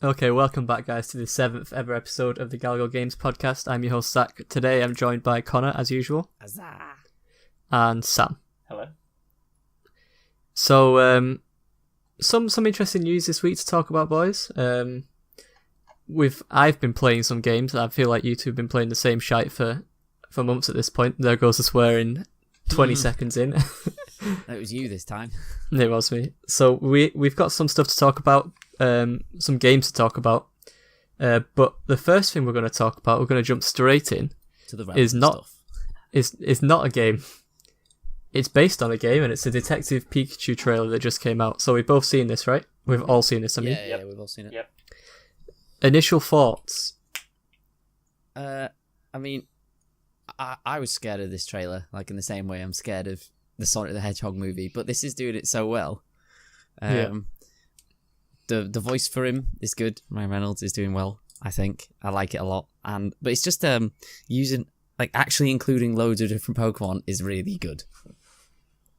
Okay, welcome back, guys, to the 7th ever episode of the Galago Games podcast. I'm your host, Zach. Today I'm joined by Connor, as usual. Huzzah. And Sam. Hello. So, some interesting news this week to talk about, boys. I've been playing some games, and I feel like you two have been playing the same shite for months at this point. There goes the swearing 20 seconds in. That was you this time. It was me. So we've got some stuff to talk about, some games to talk about. But the first thing we're going to talk about, we're going to jump straight in, To the is not stuff. is not a game. It's based on a game, and it's a Detective Pikachu trailer that just came out. So we've both seen this, right? We've all seen this, I mean. Yeah, we've all seen it. Yep. Initial thoughts? I mean, I was scared of this trailer, like in the same way I'm scared of the Sonic the Hedgehog movie, but this is doing it so well. The voice for him is good. Ryan Reynolds is doing well, I think. I like it a lot. But it's just actually including loads of different Pokemon is really good.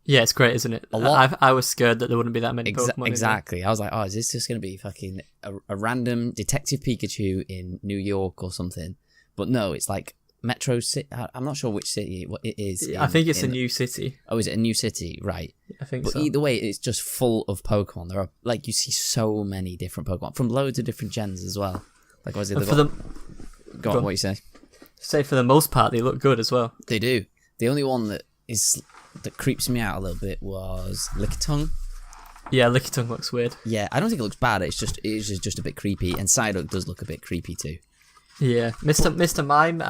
Yeah, it's great, isn't it? A lot. I was scared that there wouldn't be that many Pokemon. Exactly. I was like, oh, is this just going to be fucking a random Detective Pikachu in New York or something? But no, it's like Metro City. I'm not sure which city it is. I think it's a new city. Oh, is it a new city? Right. I think But so. either way, it's just full of Pokemon. There are, like, you see so many different Pokemon from loads of different gens as well. Like, was it Go on, what you say? Say for the most part, they look good as well. They do. The only one that creeps me out a little bit was Lickitung. Yeah, Lickitung looks weird. Yeah, I don't think it looks bad. It is just a bit creepy, and Psyduck does look a bit creepy too. Yeah, Mr. Mime,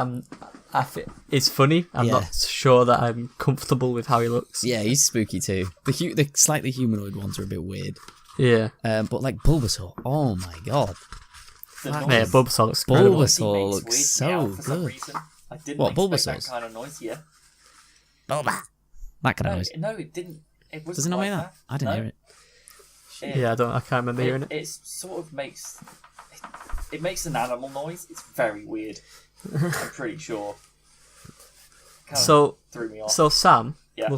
is funny. I'm not sure that I'm comfortable with how he looks. Yeah, he's spooky too. The slightly humanoid ones are a bit weird. Yeah. But like Bulbasaur, oh my god. Yeah, Bulbasaur looks incredible. Bulbasaur looks so good. I didn't What, expect Bulbasaur's? that kind of noise, yeah. Bulba. That kind of No, noise. no, it didn't. It wasn't Does it not like make that? I didn't hear it. Yeah, I can't remember hearing it. It sort of makes... It makes an animal noise. It's very weird. I'm pretty sure. Threw me off. So Sam, Yeah.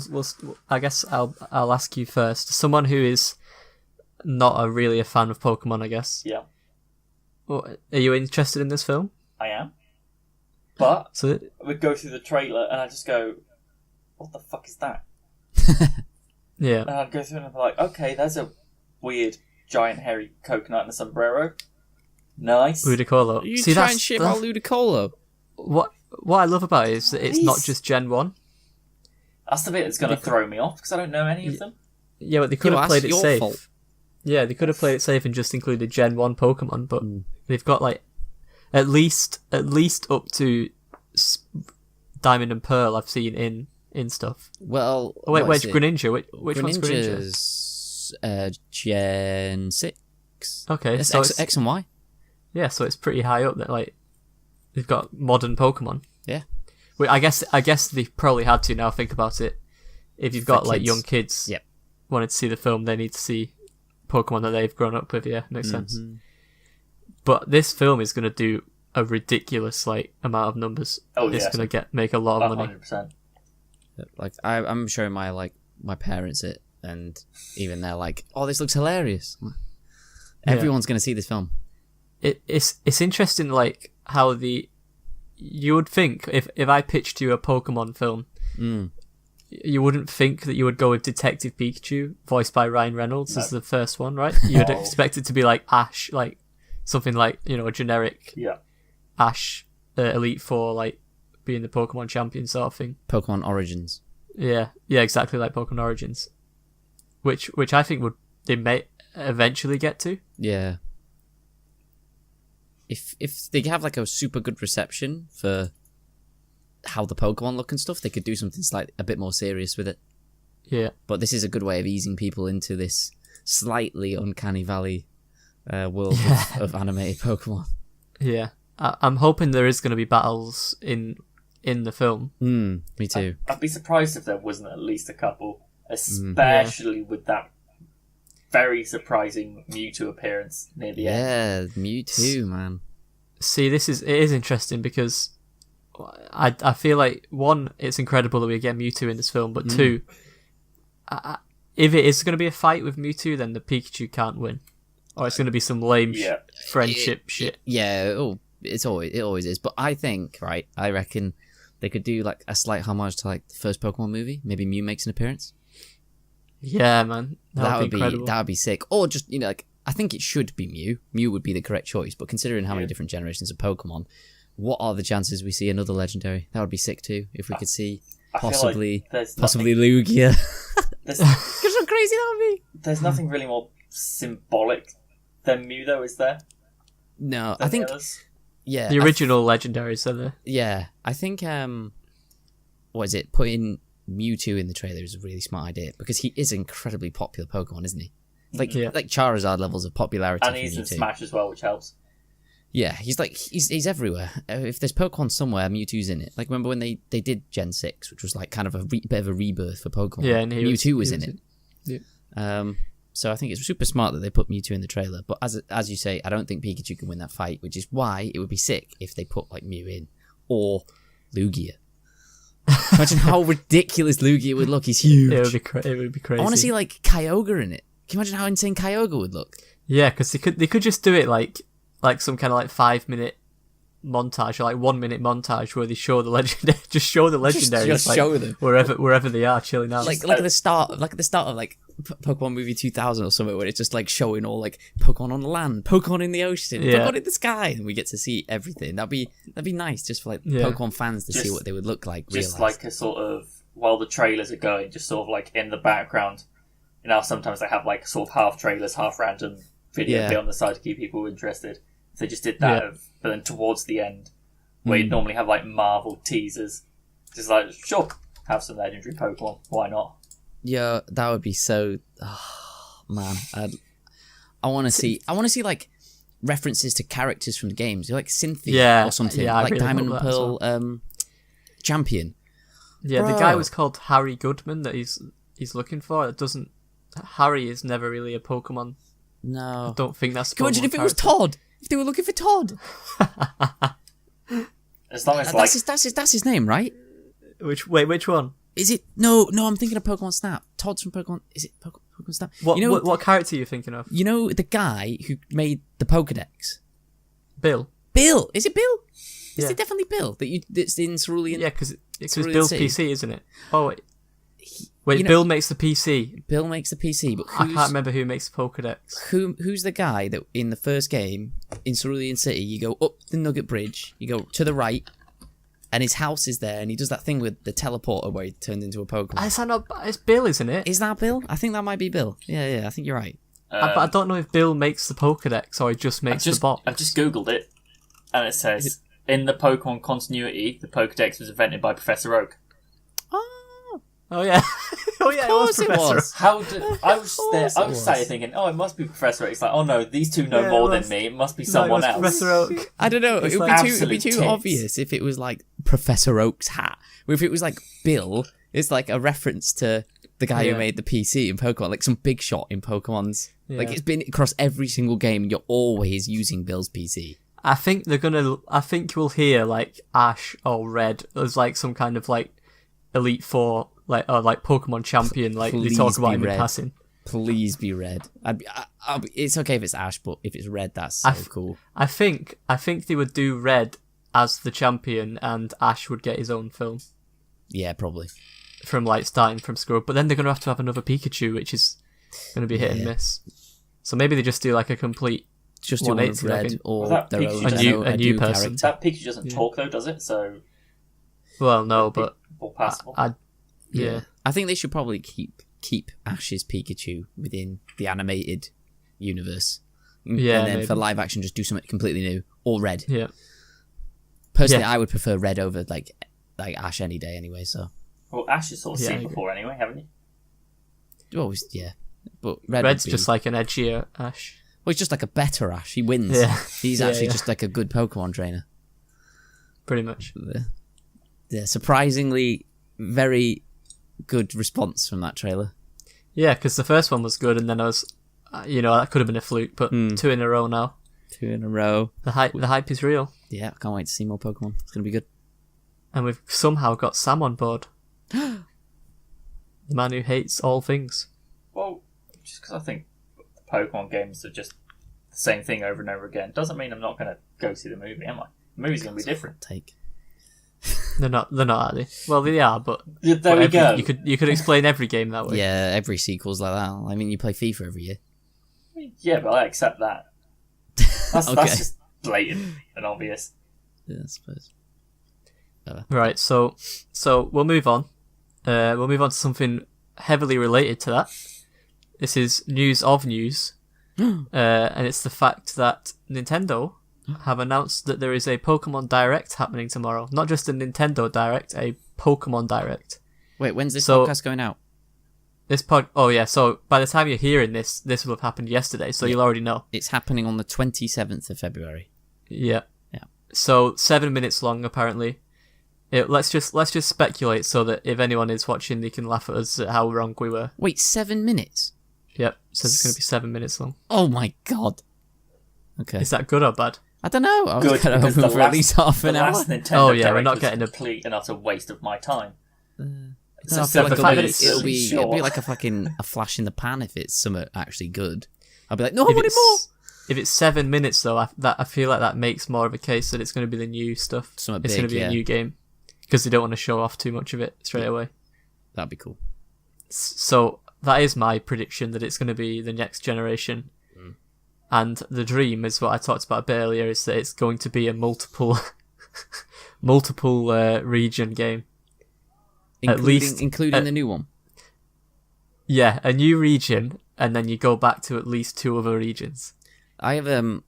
I guess I'll ask you first. Someone who is not really a fan of Pokemon, I guess. Yeah, Are you interested in this film? I am. But So we go through the trailer and I just go, what the fuck is that? yeah, And I'd go through and I'd be like, okay, there's a weird giant hairy coconut and a sombrero. Nice. Ludicolo. You trying shit about Ludicolo? What I love about it is that it's not just Gen 1. That's the bit that's going to throw me off because I don't know any of them. Yeah, but they could have played it safe. Fault. Yeah, they could have played it safe and just included Gen 1 Pokemon, but they've got like at least up to Diamond and Pearl I've seen in stuff. Well, Oh, wait, which Greninja? Which one's Greninja? Greninja's Gen 6. Okay, It's so X and Y. yeah, so it's pretty high up. That like they've got modern Pokemon. Yeah. Well, I guess they probably had to now. Think about it. If you've got like kids. young kids, Yep. wanting to see the film, they need to see Pokemon that they've grown up with. Yeah, makes sense. Mhm. But this film is going to do a ridiculous like amount of numbers. Oh, It's yeah. going to make a lot of money. 100%. Like I'm showing my parents it, and even they're like, "Oh, this looks hilarious." Everyone's going to see this film. It's interesting, like how you would think if I pitched you a Pokemon film, you wouldn't think that you would go with Detective Pikachu, voiced by Ryan Reynolds, as the first one, right? You'd expect it to be like Ash, like something like a generic Ash Elite Four, like being the Pokemon champion sort of thing. Pokemon Origins. Yeah, exactly like Pokemon Origins, which I think they may eventually get to. Yeah. If they have like a super good reception for how the Pokemon look and stuff, they could do something a bit more serious with it. Yeah. But this is a good way of easing people into this slightly uncanny valley world of animated Pokemon. Yeah. I'm hoping there is going to be battles in the film. Me too. I'd be surprised if there wasn't at least a couple, especially with that very surprising Mewtwo appearance near the end. Yeah, Mewtwo, man. See, it is interesting because I feel like, one, it's incredible that we get Mewtwo in this film, but two, if it is going to be a fight with Mewtwo, then the Pikachu can't win. or it's going to be some lame Yeah. friendship shit. Yeah, it always is. But I think, right, I reckon they could do like a slight homage to like the first Pokemon movie. Maybe Mew makes an appearance. Yeah, man, That would be incredible. that would be sick. Or just like I think it should be Mew. Mew would be the correct choice. But considering how many different generations of Pokemon, what are the chances we see another legendary? That would be sick too. If we could see possibly Lugia. Because how crazy that would be. There's nothing really more symbolic than Mew, though, is there? No, I think yeah, the original legendaries are there. Yeah, I think what is it? Putting Mewtwo in the trailer is a really smart idea because he is an incredibly popular Pokemon, isn't he? Like Charizard levels of popularity. And he's in Smash as well, which helps. Yeah, he's everywhere. If there's Pokemon somewhere, Mewtwo's in it. Like remember when they did Gen 6, which was like kind of a bit of a rebirth for Pokemon. Yeah, and Mewtwo was in it. Yeah. So I think it's super smart that they put Mewtwo in the trailer. But as you say, I don't think Pikachu can win that fight, which is why it would be sick if they put like Mew in or Lugia. Imagine how ridiculous Lugia would look. He's huge. It would be crazy. I want to see like Kyogre in it. Can you imagine how insane Kyogre would look? Yeah, because they could just do it like some kind of like 5-minute montage or like 1-minute montage where they show the legendary, just show the legendaries, just like, show them wherever they are chilling out. Like at the start of like Pokemon movie 2000 or something, where it's just like showing all like Pokemon on the land, Pokemon in the ocean, Pokemon in the sky, and we get to see everything. That'd be nice just for like Pokemon fans to see what they would look like. Just like a sort of while the trailers are going, just sort of like in the background. You know, sometimes they have like sort of half trailers, half random video bit on the side to keep people interested. If they just did that, but then towards the end, where you'd normally have like Marvel teasers, just like sure, have some legendary Pokemon. Why not? Yeah, that would be so. Oh, man, I want to see like references to characters from the games, like Cynthia or something, like really Diamond and Pearl champion. Yeah, the guy was called Harry Goodman that he's looking for. It doesn't. Harry is never really a Pokemon. No, I don't think that's. Imagine if it was Todd. If they were looking for Todd. As long as that's his name, right? Which one? Is it? No, I'm thinking of Pokemon Snap. Todd's from Pokemon. Is it Pokemon Snap? What character are you thinking of? You know the guy who made the Pokedex? Bill. Is it Bill? Is it definitely Bill? That's in Cerulean? Yeah, because Bill's PC, isn't it? Oh, wait. You know, Bill makes the PC. Bill makes the PC, but I can't remember who makes the Pokedex. Who's the guy that in the first game in Cerulean City, you go up the Nugget Bridge, you go to the right, and his house is there, and he does that thing with the teleporter where he turns into a Pokemon. It's Bill, isn't it? Is that Bill? I think that might be Bill. Yeah, I think you're right. But I don't know if Bill makes the Pokedex or he just makes the box. I've just googled it, and it says in the Pokemon continuity, the Pokedex was invented by Professor Oak. Oh yeah, it was Professor. I was sat here thinking, it must be Professor Oak. It's like, oh no, these two know more than me. It must be someone else. Professor Oak. I don't know. It would be too obvious if it was like Professor Oak's hat. If it was like Bill, it's like a reference to the guy who made the PC in Pokemon, like some big shot in Pokemon's. Yeah. Like it's been across every single game, and you're always using Bill's PC. I think you'll hear like Ash or Red as like some kind of like Elite Four. Like Pokemon champion, like they talk about him in passing. Please be Red. It's okay if it's Ash, but if it's Red, that's so cool. I think they would do Red as the champion, and Ash would get his own film. Yeah, probably. From like starting from screw up, but then they're gonna have another Pikachu, which is gonna be hit and miss. So maybe they just do like a complete just do one of Red or their own a new person. That Pikachu doesn't talk though, does it? So. Well, no, but more passable. Yeah, I think they should probably keep Ash's Pikachu within the animated universe. Yeah, and then maybe. for live action, just do something completely new or Red. Yeah. Personally, I would prefer Red over like Ash any day. Anyway, so. Well, Ash has sort of seen before anyway, haven't you? Well, yeah, but Red's just like an edgier Ash. Well, he's just like a better Ash. He wins. Yeah. He's actually just like a good Pokemon trainer. Pretty much. Yeah, surprisingly, very good response from that trailer. Yeah, because the first one was good, and then I was, that could have been a fluke, but 2 in a row now. 2 in a row. The hype is real. Yeah, I can't wait to see more Pokemon. It's gonna be good. And we've somehow got Sam on board. The man who hates all things. Well, just because I think the Pokemon games are just the same thing over and over again doesn't mean I'm not going to go see the movie, am I? The movie's going to be different. They're not, are they? Well, they are, but There we go. You could explain every game that way. Yeah, every sequel's like that. I mean, you play FIFA every year. Yeah, but I accept that. That's just blatant and obvious. Yeah, I suppose. Right, so we'll move on. We'll move on to something heavily related to that. This is news of news, and it's the fact that Nintendo have announced that there is a Pokemon Direct happening tomorrow. Not just a Nintendo Direct, a Pokemon Direct. Wait, when's this podcast going out? So by the time you're hearing this will have happened yesterday, so you'll already know. It's happening on the 27th of February. Yeah. So 7 minutes long, apparently. Let's just speculate so that if anyone is watching, they can laugh at us at how wrong we were. Wait, 7 minutes? Yep, so it's going to be 7 minutes long. Oh my god. Okay. Is that good or bad? I don't know. I was Good, kind of hoping for at least half an hour. Nintendo We're Direct not was getting a complete and utter waste of my time. No, I feel like it'll be sure. like a flash in the pan if it's something actually good. I'll be like, no, I want it more. If it's 7 minutes though, I feel like that makes more of a case that it's going to be the new stuff. Something it's going to be a new game because they don't want to show off too much of it straight away. That'd be cool. So that is my prediction, that it's going to be the next generation. And the dream is what I talked about a bit earlier, is that it's going to be a multiple region game. Including the new one. Yeah, a new region, and then you go back to at least 2 other regions. I have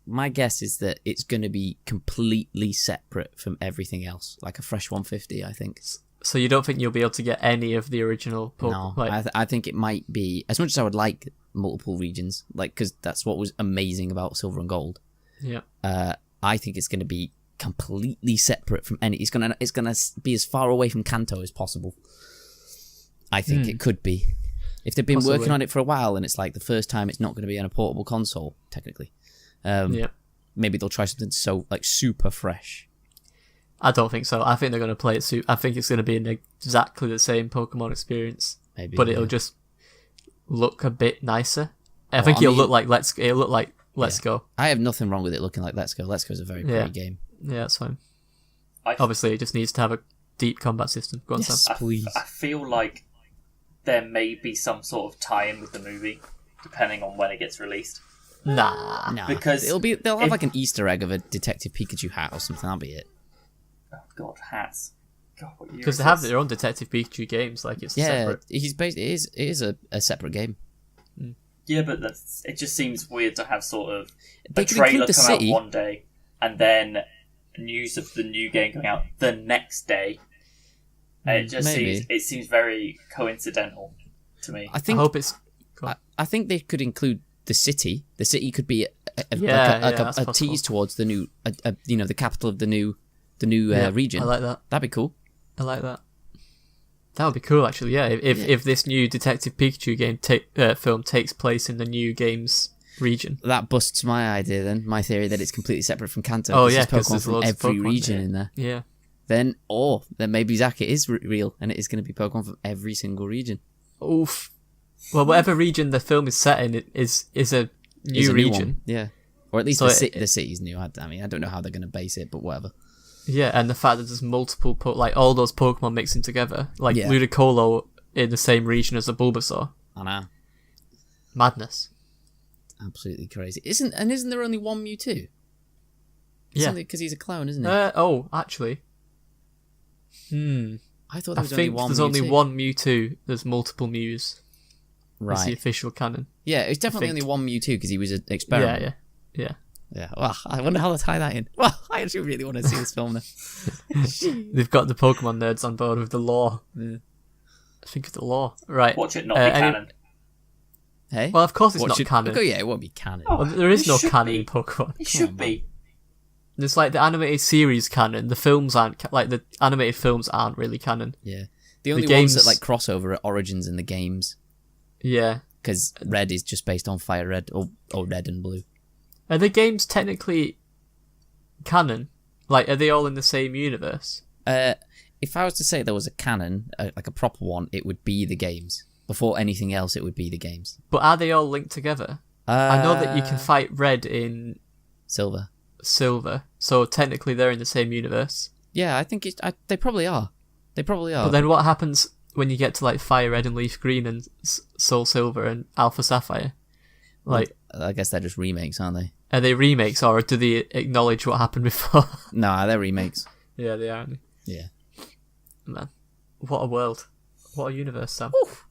my guess is that it's going to be completely separate from everything else, like a fresh 150. I think. So you don't think you'll be able to get any of the original Pokemon? No, I think it might be, as much as I would like multiple regions, like, because that's what was amazing about Silver and Gold. Yeah. I think it's going to be completely separate from any. It's gonna be as far away from Kanto as possible. I think it could be. If they've been working on it for a while, and it's like the first time it's not going to be on a portable console, technically. Maybe they'll try something super fresh. I don't think so. I think they're going to play it. I think it's going to be exactly the same Pokemon experience, but it'll just look a bit nicer. I think it'll look like Let's Go. I have nothing wrong with it looking like Let's Go. Let's Go is a very pretty game. Yeah, that's fine. Obviously, it just needs to have a deep combat system. Go on, Sam. Please. I feel like there may be some sort of tie-in with the movie, depending on when it gets released. Nah, because they'll have like an Easter egg of a Detective Pikachu hat or something. That'll be it. Oh God, hats! Because they have their own Detective Pikachu games. Like it's separate. It is a separate game. Yeah, but it just seems weird to have sort of They a could trailer include the come city. out one day and then news of the new game coming out the next day. And it just seems very coincidental to me. I hope it's. I think they could include the city. The city could be a tease towards the new, the capital of the new region. I like that. That'd be cool. I like that. That would be cool, actually. Yeah, if this new Detective Pikachu game film takes place in the new game's region, that busts my idea. Then my theory that it's completely separate from Kanto. Oh yeah, because there's Pokemon from loads every of Pokemon region in there. Yeah. Then maybe Zach, it is real, and it is going to be Pokemon from every single region. Oof. Well, whatever region the film is set in is a new region. Yeah, or at least the city's new. I mean, I don't know how they're going to base it, but whatever. Yeah, and the fact that there's multiple, all those Pokemon mixing together, like Ludicolo in the same region as the Bulbasaur. I know. Madness. Absolutely crazy. Isn't there only one Mewtwo? Yeah. Because he's a clone, isn't he? Actually. I thought there was only one. There's only one Mewtwo. There's multiple Mews. Right. That's the official canon. Yeah, it's definitely only one Mewtwo because he was an experiment. Yeah. Yeah. Well, I wonder how they tie that in. Well, I actually really want to see this film now. They've got the Pokemon nerds on board with the lore. Yeah. Think of the lore. Right. Watch it not be canon. Hey? Well, of course it's not canon. Oh, yeah, it won't be canon. Well, there is no canon be. in Pokemon. It should be. There's like the animated series canon. The films aren't the animated films aren't really canon. Yeah. The only ones that like crossover are Origins in the games. Yeah. Because Red is just based on Fire Red or Red and Blue. Are the games technically canon? Like, are they all in the same universe? If I was to say there was a canon, like a proper one, it would be the games. Before anything else, it would be the games. But are they all linked together? I know that you can fight Red in Silver. So technically they're in the same universe. Yeah, I think they probably are. But then what happens when you get to like Fire Red and Leaf Green and Soul Silver and Alpha Sapphire? Like, I guess they're just remakes, aren't they? are they remakes or do they acknowledge what happened before? Nah, they're remakes. Yeah, they are. Yeah. Man, what a world. What a universe, Sam. Oof.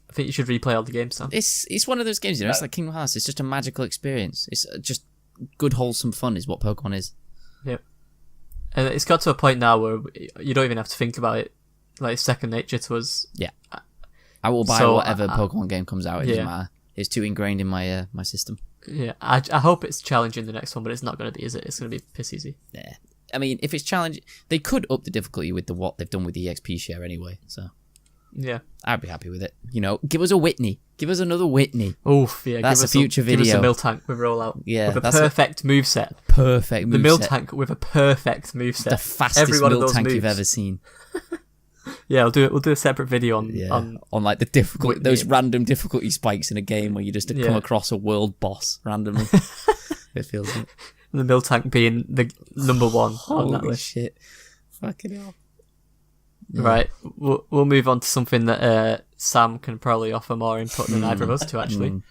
I think you should replay all the games, Sam. It's one of those games, you know. It's like Kingdom Hearts. It's just a magical experience. It's just good, wholesome fun is what Pokemon is. Yep. And it's got to a point now where you don't even have to think about it. Like, it's second nature to us. Yeah. I will buy whatever Pokemon game comes out. It doesn't matter. It's too ingrained in my my system. Yeah, I hope it's challenging the next one, but it's not going to be, is it? It's going to be piss easy. Yeah. I mean, if it's challenging, they could up the difficulty with what they've done with the EXP share anyway. So yeah, I'd be happy with it. You know, give us a Whitney. Give us another Whitney. Oof, yeah. That's a future video. Give us a Miltank with rollout. Yeah, with a perfect moveset. Perfect moveset. The Miltank with a perfect moveset. The fastest Miltank you've ever seen. Yeah, we'll do a separate video on like the difficult those random difficulty spikes in a game where you just come across a world boss randomly. It feels like the Miltank being the number one on that holy list. shit. Fucking hell. Yeah. Right, we'll move on to something that Sam can probably offer more input than either of us to actually.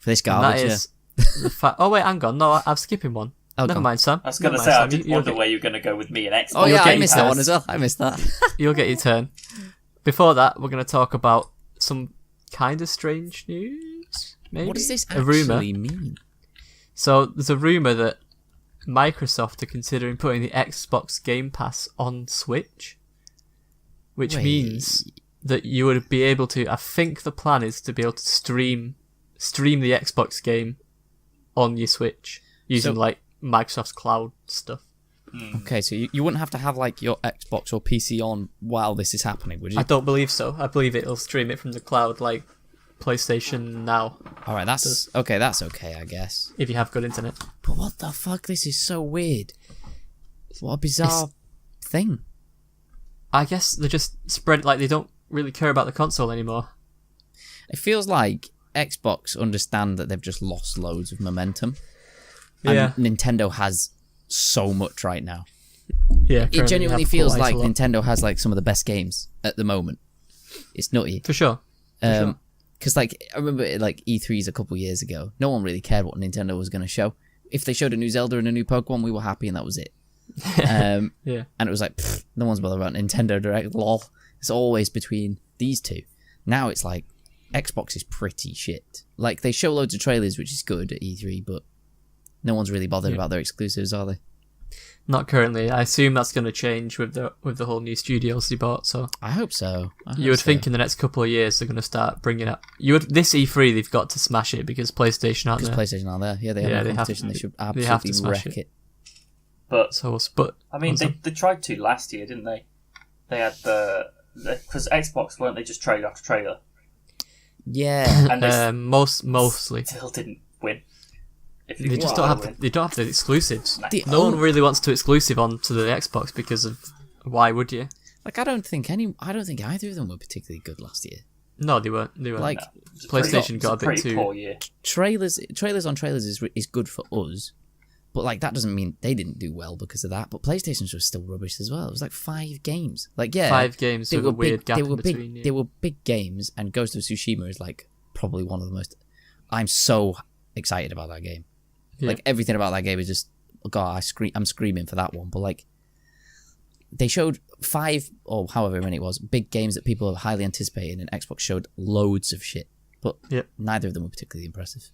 For this garbage, and that is the fact. Oh wait, hang on. No, I'm skipping one. Oh, Never mind, Sam. I was going to say, I did wonder where you were going to go with me and Xbox. Oh yeah, I missed that one as well. I missed that. You'll get your turn. Before that, we're going to talk about some kind of strange news. Maybe? What does this a rumor actually mean? So there's a rumor that Microsoft are considering putting the Xbox Game Pass on Switch, which means that you would be able to. I think the plan is to be able to stream the Xbox game on your Switch using like Microsoft's cloud stuff. Okay, so you wouldn't have to have like your Xbox or PC on while this is happening, would you? I don't believe so. I believe it'll stream it from the cloud like PlayStation Now. All right, that's okay, I guess. If you have good internet. But what the fuck? This is so weird. What a bizarre thing. I guess they just spread it like they don't really care about the console anymore. It feels like Xbox understand that they've just lost loads of momentum. Yeah. And Nintendo has so much right now. Yeah, it genuinely feels like Nintendo has like some of the best games at the moment. It's nutty. For sure. Because like I remember like E3s a couple years ago, no one really cared what Nintendo was going to show. If they showed a new Zelda and a new Pokemon, we were happy and that was it. Yeah. And it was like, no one's bothered about Nintendo Direct, lol. It's always between these two. Now it's like, Xbox is pretty shit. Like, they show loads of trailers, which is good at E3, but no one's really bothered about their exclusives, are they? Not currently. I assume that's going to change with the whole new studios they bought. So I hope so. You would think in the next couple of years they're going to start bringing up. This E3 they've got to smash it because PlayStation aren't there. Because PlayStation aren't there. Yeah, they have a competition. They should absolutely wreck it. But I mean, they tried to last year, didn't they? They had because Xbox weren't they just trailer after trailer? Yeah, and they mostly still didn't win. They just don't have the exclusives. No one really wants to exclusive onto the Xbox because of why would you? Like I don't think either of them were particularly good last year. No, they weren't. Like PlayStation got a bit too poor year. Trailers on trailers is good for us, but like that doesn't mean they didn't do well because of that. But PlayStation's was still rubbish as well. It was like 5 games. Like 5 games with a weird gap in between. They were big games, and Ghost of Tsushima is like probably one of the most. I'm so excited about that game. Yeah. Like everything about that game is just God. I'm screaming for that one. But like, they showed 5 or however many it was big games that people are highly anticipating, and Xbox showed loads of shit. But neither of them were particularly impressive.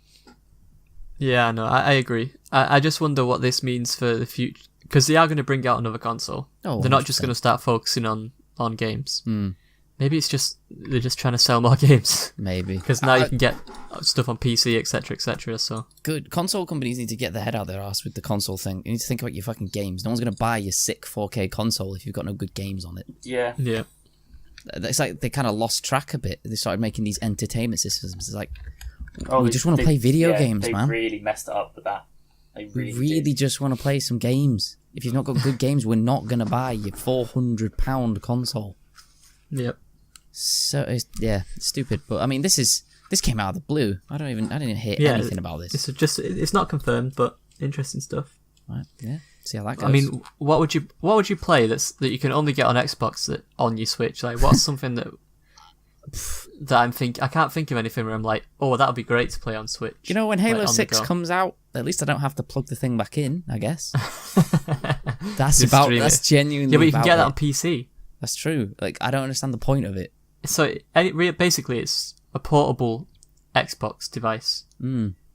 Yeah, no, I agree. I just wonder what this means for the future because they are going to bring out another console. Oh, they're not just going to start focusing on games. Mm. Maybe they're just trying to sell more games. Maybe because now you can get stuff on PC, etc., etc. So good console companies need to get their head out their ass with the console thing. You need to think about your fucking games. No one's going to buy your sick 4K console if you've got no good games on it. Yeah. It's like they kind of lost track a bit. They started making these entertainment systems. It's like, we just want to play video games, man. They really messed it up with that. We really just want to play some games. If you've not got good games, we're not going to buy your £400 console. Yep. So, it's stupid. But, I mean, this is This came out of the blue. I didn't hear anything about this. It's not confirmed, but interesting stuff. Right, yeah. See how that goes. I mean, what would you play that you can only get on Xbox on your Switch? Like, what's something that I can't think of anything where I'm like, oh, that would be great to play on Switch. You know, when Halo 6 comes out, at least I don't have to plug the thing back in, I guess. That's genuinely. Yeah, but you can get that it. on PC. That's true. Like, I don't understand the point of it. So basically, it's a portable Xbox device.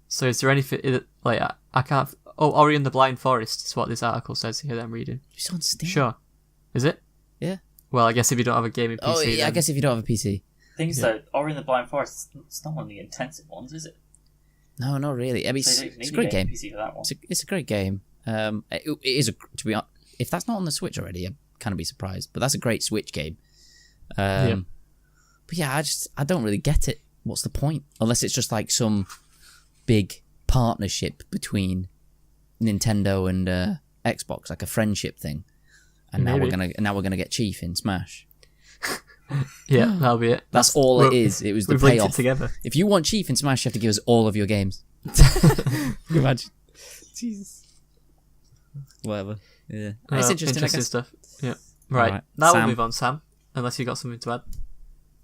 So is there anything like I can't? Oh, Ori and the Blind Forest is what this article says here that I'm reading. It's on Steam. Sure. Is it? Yeah. Well, I guess if you don't have a gaming PC. Oh, yeah, then... I guess if you don't have a PC. So, Ori and the Blind Forest, it's not one of the intensive ones, is it? No, not really. I mean, it's a great game. PC for that one. It's a great game. It is to be honest, if that's not on the Switch already, I'm kind of be surprised. But that's a great Switch game. But yeah, I don't really get it. What's the point? Unless it's just like some big partnership between Nintendo and Xbox, like a friendship thing. And now we're gonna get Chief in Smash. Yeah, that'll be it. That's all it is. It was the payoff. Linked it together. If you want Chief in Smash, you have to give us all of your games. Can you imagine? Jesus. Whatever. Yeah. It's interesting, I guess. Stuff. Yeah. Right. Now we'll move on, Sam. Unless you got something to add.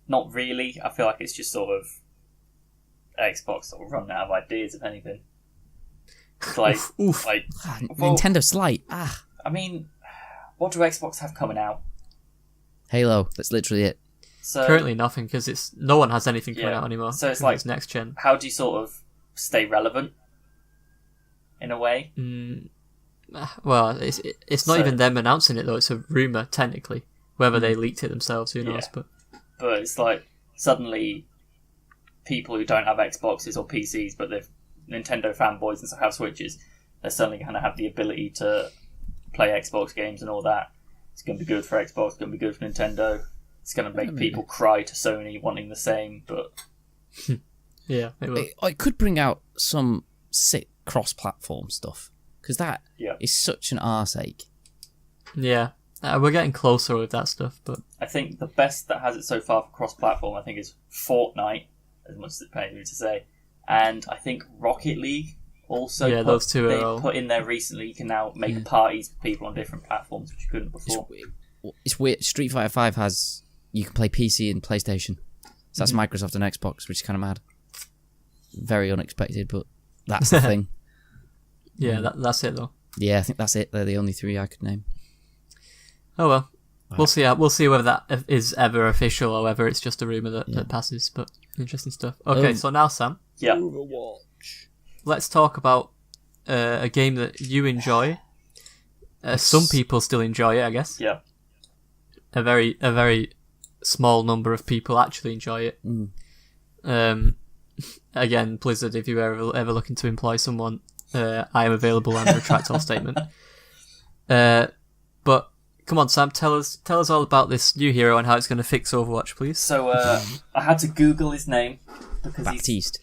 Not really. I feel like it's just sort of Xbox sort of running out of ideas, if anything. It's like, Nintendo Slight. I mean, what do Xbox have coming out? Halo. That's literally it. So, currently nothing, because no one has anything coming out anymore. So it's like it's next gen. How do you sort of stay relevant in a way? Well, it's not even them announcing it though. It's a rumor technically. Whether they leaked it themselves, who knows? But it's like suddenly people who don't have Xboxes or PCs, but they're Nintendo fanboys and have Switches, they're suddenly going to have the ability to play Xbox games and all that. It's going to be good for Xbox. It's going to be good for Nintendo. It's going to make people cry to Sony wanting the same, but yeah, it will. It could bring out some sick cross-platform stuff because that is such an arse ache. Yeah, we're getting closer with that stuff, but I think the best that has it so far for cross-platform, I think, is Fortnite, as much as it pains me to say, and I think Rocket League. Also, those two they put in there recently. You can now make parties for people on different platforms, which you couldn't before. It's weird. Street Fighter 5 has you can play PC and PlayStation. So that's Microsoft and Xbox, which is kind of mad. Very unexpected, but that's the thing. Yeah, that's it though. Yeah, I think that's it. They're the only three I could name. Oh well, we'll see. We'll see whether that is ever official or whether it's just a rumor that passes. But interesting stuff. Okay, so now Sam. Yeah. Let's talk about a game that you enjoy. Some people still enjoy it, I guess. Yeah. A very small number of people actually enjoy it. Again, Blizzard, if you're ever looking to employ someone, I am available and retract all statement. But come on, Sam, tell us all about this new hero and how it's going to fix Overwatch, please. So I had to Google his name because Baptiste.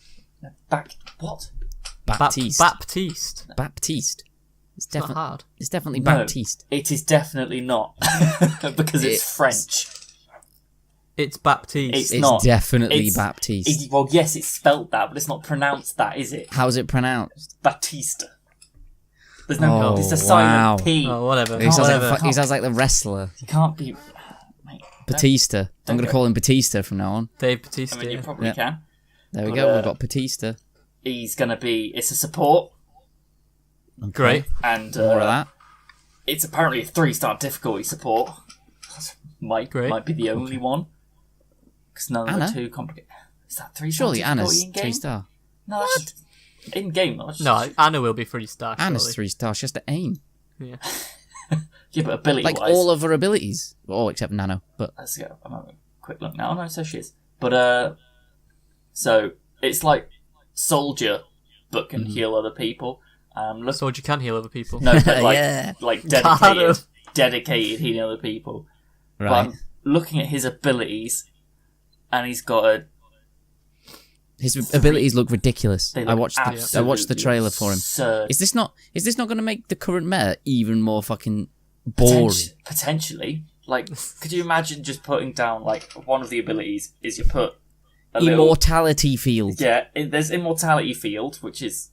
What? Baptiste. Baptiste. It's not hard. It's definitely No, Baptiste. it is definitely not because it's French. It's Baptiste. It's not. Definitely Baptiste. Well, yes, it's spelt that, but it's not pronounced that, is it? How's it pronounced? Baptiste. There's no. It's a silent P. Oh, whatever. He sounds like the wrestler. You can't be. Mate, Batista. I'm going to call him Batista from now on. Dave Batista. I mean, you probably can. There we go. We've got Batista. He's going to be. It's a support. Okay. Great. And more of that. It's apparently a 3-star difficulty support. Might be the only one. Because none of the two complicated. Is that 3-star? Surely Anna's in-game? 3-star. No, that's just in game. No, Anna will be 3-star. Anna's 3-star. She has to aim. Yeah. Yeah, but ability like wise, all of her abilities, all except Nano. But let's go. I'm having a quick look now. No, so she is. But so it's like Soldier, but can heal other people. Soldier can heal other people. No, but like dedicated healing other people. right. But I'm looking at his abilities, and he's got His abilities look ridiculous. They I look watched the trailer for him. absurd. Is this not going to make the current meta even more fucking boring? Potentially. Like, could you imagine just putting down, like, one of the abilities is Immortality field. Yeah, there's immortality field, which is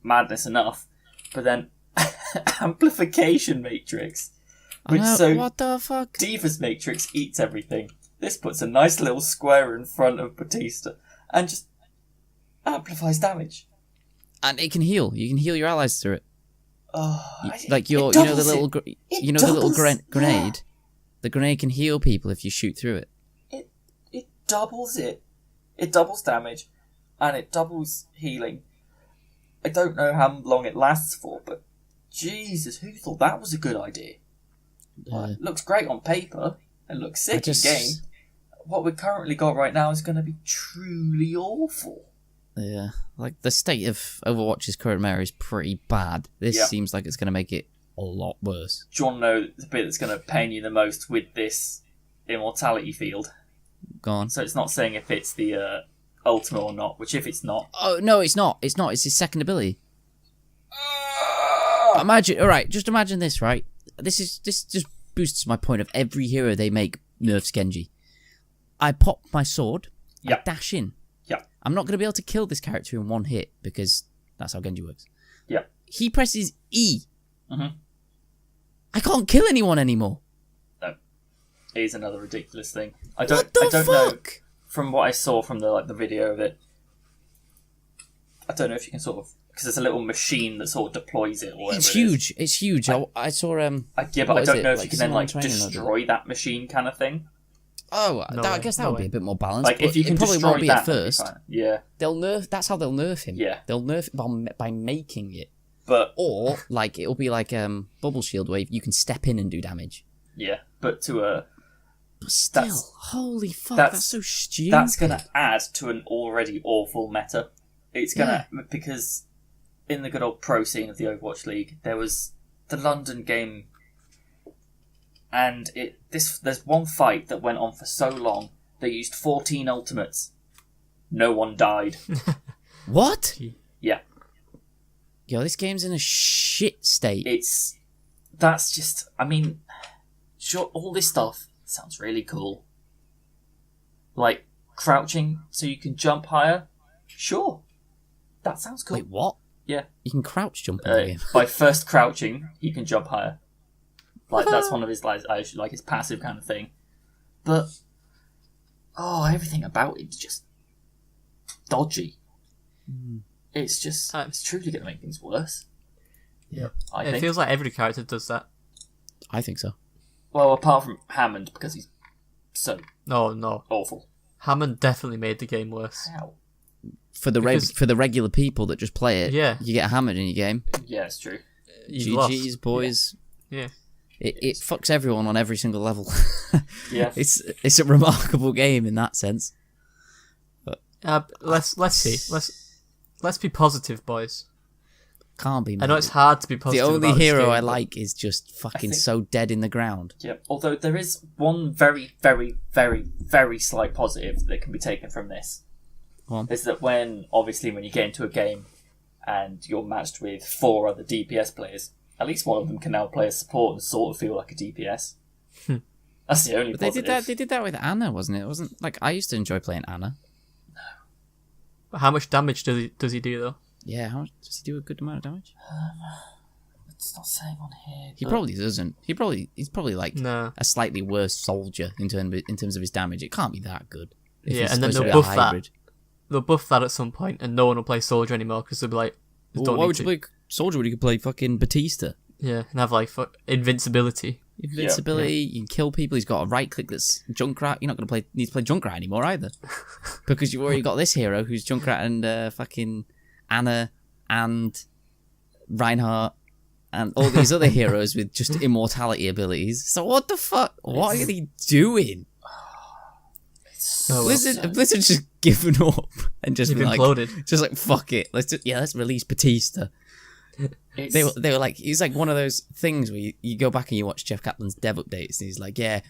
madness enough, but then amplification matrix, which what the fuck? Diva's matrix eats everything. This puts a nice little square in front of Batista and just amplifies damage. And it can heal. You can heal your allies through it. Like the little grenade. The grenade can heal people if you shoot through it. It doubles it. It doubles damage, and it doubles healing. I don't know how long it lasts for, but Jesus, who thought that was a good idea? It looks great on paper. It looks sick in game. What we currently got right now is going to be truly awful. Yeah, like the state of Overwatch's current meta is pretty bad. This seems like it's going to make it a lot worse. Do you want to know the bit that's going to pain you the most with this immortality field? Go on. So it's not saying if it's the ultimate or not, which if it's not... Oh, no, it's not. It's not. It's his second ability. Just imagine this, right? This just boosts my point of every hero they make nerfs Genji. I pop my sword, I dash in. Yeah. I'm not going to be able to kill this character in one hit because that's how Genji works. Yeah. He presses E. Mm-hmm. I can't kill anyone anymore. No. It is another ridiculous thing. I What don't the know fuck? from what I saw from the video of it. I don't know if you can sort of, because there's a little machine that sort of deploys it or whatever. It's huge. It's huge. I saw but I don't know if you can then destroy that machine kind of thing. Oh, I guess that would be a bit more balanced. Like if you can probably destroy won't be that at first. Yeah. They'll nerf. That's how they'll nerf him. Yeah. They'll nerf it by making it. Or like it'll be like Bubble Shield where you can step in and do damage. Yeah, but to a... But still, holy fuck, that's so stupid. That's going to add to an already awful meta. It's going to... Because in the good old pro scene of the Overwatch League, there was the London game... And there's one fight that went on for so long, they used 14 ultimates. No one died. What? Yeah. Yo, this game's in a shit state. That's just... I mean, sure, all this stuff sounds really cool. Like, crouching so you can jump higher? Sure. That sounds cool. Wait, what? Yeah. You can crouch jump in the game. By first crouching, you can jump higher. Like, that's one of his, like his passive kind of thing. But, everything about it is just dodgy. It's just, it's truly going to make things worse. Yeah. It feels like every character does that. I think so. Well, apart from Hammond, because he's so no awful. Hammond definitely made the game worse. How? For the regular people that just play it, you get Hammond in your game. Yeah, it's true. GG's, boys. Yeah. It fucks everyone on every single level. Yeah. It's a remarkable game in that sense. But let's see. Let's be positive, boys. Can't be. I know it's hard to be positive. The only about hero this game, I like is just fucking so dead in the ground. Yeah. Although there is one very, very, very, very slight positive that can be taken from this. Is that when you get into a game and you're matched with 4 other DPS players, at least one of them can now play a support and sort of feel like a DPS. That's the only positive. They did that with Anna, wasn't it? It wasn't like I used to enjoy playing Anna. No. How much damage does he do though? Yeah, how much does he do? A good amount of damage? It's not saying on here. He probably doesn't. He's probably like a slightly worse soldier in terms of his damage. It can't be that good. And then they'll buff that. They'll buff that at some point, and no one will play soldier anymore because they'll be like, why would you play soldier when you could play fucking Batista? Yeah, and have like invincibility. Invincibility, you can kill people. He's got a right click that's Junkrat. You're not going to need to play Junkrat anymore either, because you've already got this hero who's Junkrat and fucking Anna and Reinhardt and all these other heroes with just immortality abilities. So what the fuck? What are they doing? Blizzard just given up and just been imploded. Just like fuck it. Let's release Batista. They were like, he's like one of those things where you go back and you watch Jeff Kaplan's dev updates and he's like, Hanzo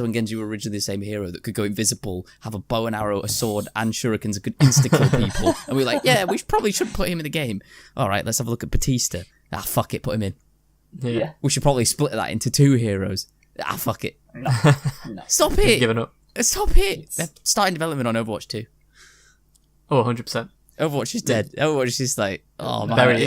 and Genji were originally the same hero that could go invisible, have a bow and arrow, a sword, and shurikens that could insta-kill people. And we're like, we probably should put him in the game. Alright, let's have a look at Batista. Fuck it, put him in. Yeah. We should probably split that into 2 heroes. Fuck it. No. Stop it! Giving up. Stop it! They're starting development on Overwatch 2. Oh, 100%. Overwatch is dead. Overwatch is like, oh man, Very-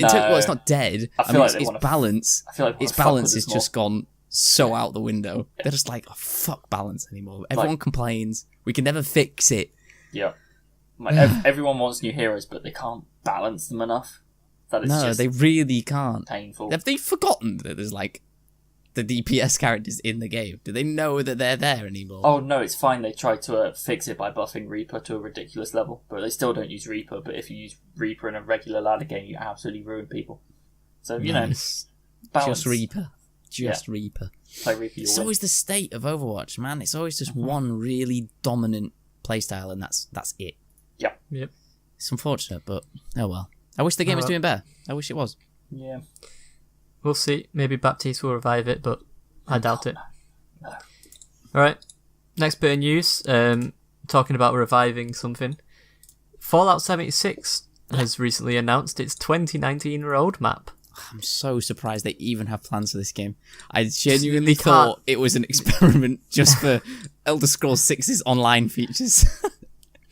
well, it's not dead. I feel like they its wanna balance. I feel like they Its wanna fuck balance with has us just gone so out the window. They're just like, oh, fuck balance anymore. Everyone complains. We can never fix it. Yeah. Like, everyone wants new heroes, but they can't balance them enough. That is No, just they really can't. painful. Have they forgotten that there's like the DPS characters in the game? Do they know that they're there anymore? Oh no, it's fine. They tried to fix it by buffing Reaper to a ridiculous level, but they still don't use Reaper. But if you use Reaper in a regular ladder game, you absolutely ruin people. So Nice. balance. Just Reaper. Reaper. Play Reaper, It's you'll win. always the state of Overwatch, man. It's always just one really dominant playstyle, and that's it. Yep. It's unfortunate, but oh well. I wish the game was doing better. I wish it was. Yeah. We'll see. Maybe Baptiste will revive it, but I doubt it. No. Alright. Next bit of news. Talking about reviving something. Fallout 76 has recently announced its 2019 roadmap. I'm so surprised they even have plans for this game. I genuinely They can't- thought it was an experiment just for Elder Scrolls 6's online features.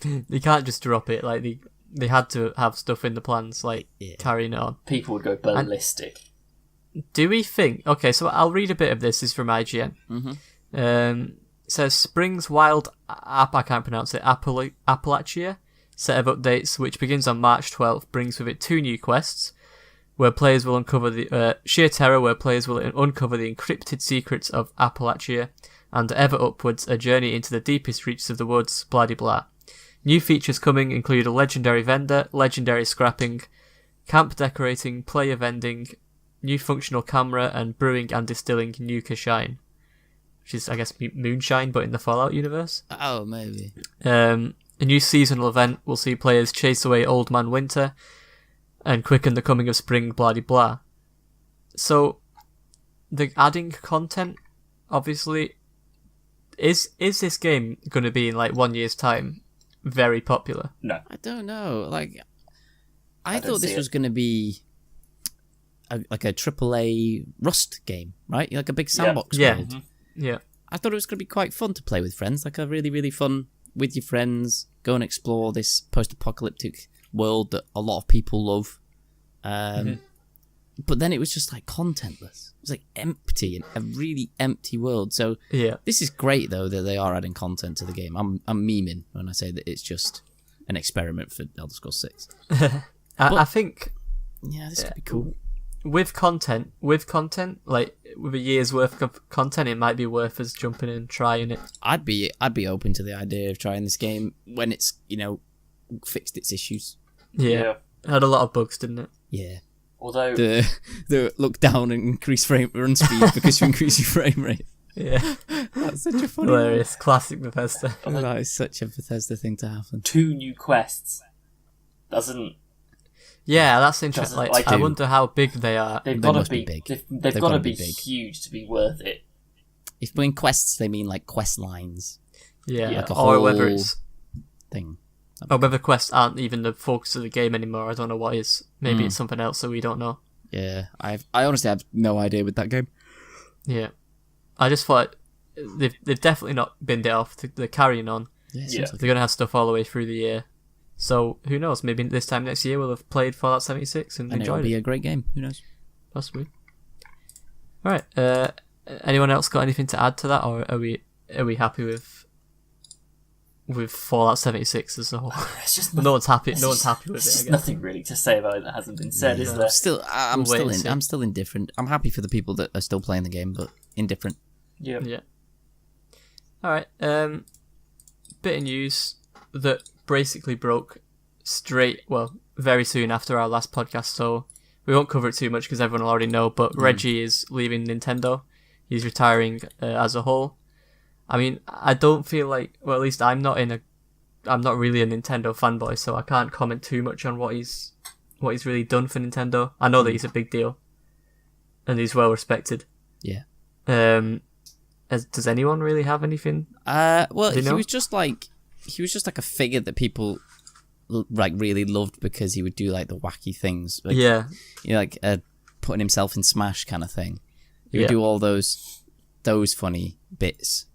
They can't just drop it. Like they had to have stuff in the plans, like carrying it on. People would go ballistic. Do we think? Okay, so I'll read a bit of this. This is from IGN. It says Spring's Wild I can't pronounce it. Appalachia set of updates, which begins on March 12th, brings with it 2 new quests, where players will uncover the Sheer Terror, where players will uncover the encrypted secrets of Appalachia, and Ever Upwards, a journey into the deepest reaches of the woods. Blah de blah. New features coming include a legendary vendor, legendary scrapping, camp decorating, player vending, new functional camera, and brewing and distilling Nuka Shine, which is, I guess, moonshine, but in the Fallout universe. Oh, maybe. A new seasonal event will see players chase away Old Man Winter and quicken the coming of spring, blah de blah. So, the adding content, obviously, is this game going to be in like 1 year's time very popular? No. I don't know. Like, I don't thought this see was going to be like a AAA Rust game, right? Like a big sandbox world. Yeah. I thought it was going to be quite fun to play with friends, like a really, really fun with your friends, go and explore this post-apocalyptic world that a lot of people love. But then it was just like contentless. It was like empty, a really empty world. So this is great though that they are adding content to the game. I'm memeing when I say that it's just an experiment for Elder Scrolls 6. I think this could be cool. With content, like with a year's worth of content, it might be worth us jumping in and trying it. I'd be open to the idea of trying this game when it's, fixed its issues. Yeah. It had a lot of bugs, didn't it? Yeah. Although the look down and increase run speed because you increase your frame rate. Yeah. That's such a funny hilarious. Classic Bethesda. That is such a Bethesda thing to happen. 2 new quests doesn't. Yeah, that's interesting. Doesn't, like, I wonder how big they are. They've They got to must be be big. They've got to be big. huge to be worth it. If by quests they mean like quest lines. Yeah, Like a or whether whole it's thing. or whether quests aren't even the focus of the game anymore. I don't know what is. Maybe it's something else that we don't know. Yeah, I honestly have no idea with that game. Yeah, I just thought they've definitely not binned it off. They're carrying on. Yeah, it Yeah. seems like They're gonna have stuff all the way through the year. So who knows? Maybe this time next year we'll have played Fallout 76 and and it'll enjoyed be it. a great game. Who knows? Possibly. All right. Anyone else got anything to add to that, or are we happy with Fallout 76 as a whole? It's just no one's happy. No one's just- happy with There's it. I just guess. nothing really to say about it that hasn't been said, is there? I'm We'll wait and see. I'm still indifferent. I'm happy for the people that are still playing the game, but indifferent. Yeah. Yeah. All right. Bit of news that basically broke very soon after our last podcast, so we won't cover it too much because everyone will already know. But Reggie is leaving Nintendo. He's retiring as a whole. I mean, I don't feel like, well, at least I'm not really a Nintendo fanboy, so I can't comment too much on what he's really done for Nintendo. I know that he's a big deal, and he's well respected. Yeah. Does anyone really have anything? Well, Do you know? he was just like a figure that people like really loved because he would do like the wacky things. Like, Yeah. like putting himself in Smash kind of thing. He would Yeah. do all those funny bits.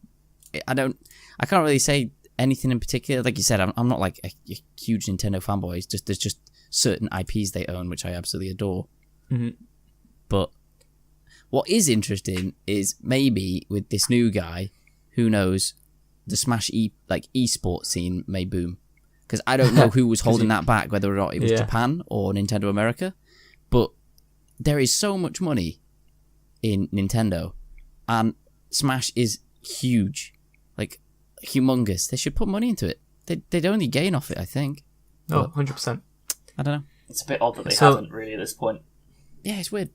I can't really say anything in particular. Like you said, I'm not like a huge Nintendo fanboy. It's just there's just certain IPs they own which I absolutely adore. Mm-hmm. But what is interesting is maybe with this new guy, who knows, the Smash esports scene may boom. Because I don't know who was holding that back, whether or not it was Japan or Nintendo America. But there is so much money in Nintendo, and Smash is huge, like humongous. They should put money into it. They'd only gain off it, I think. Oh, 100%. I don't know. It's a bit odd that they haven't really at this point. Yeah, it's weird.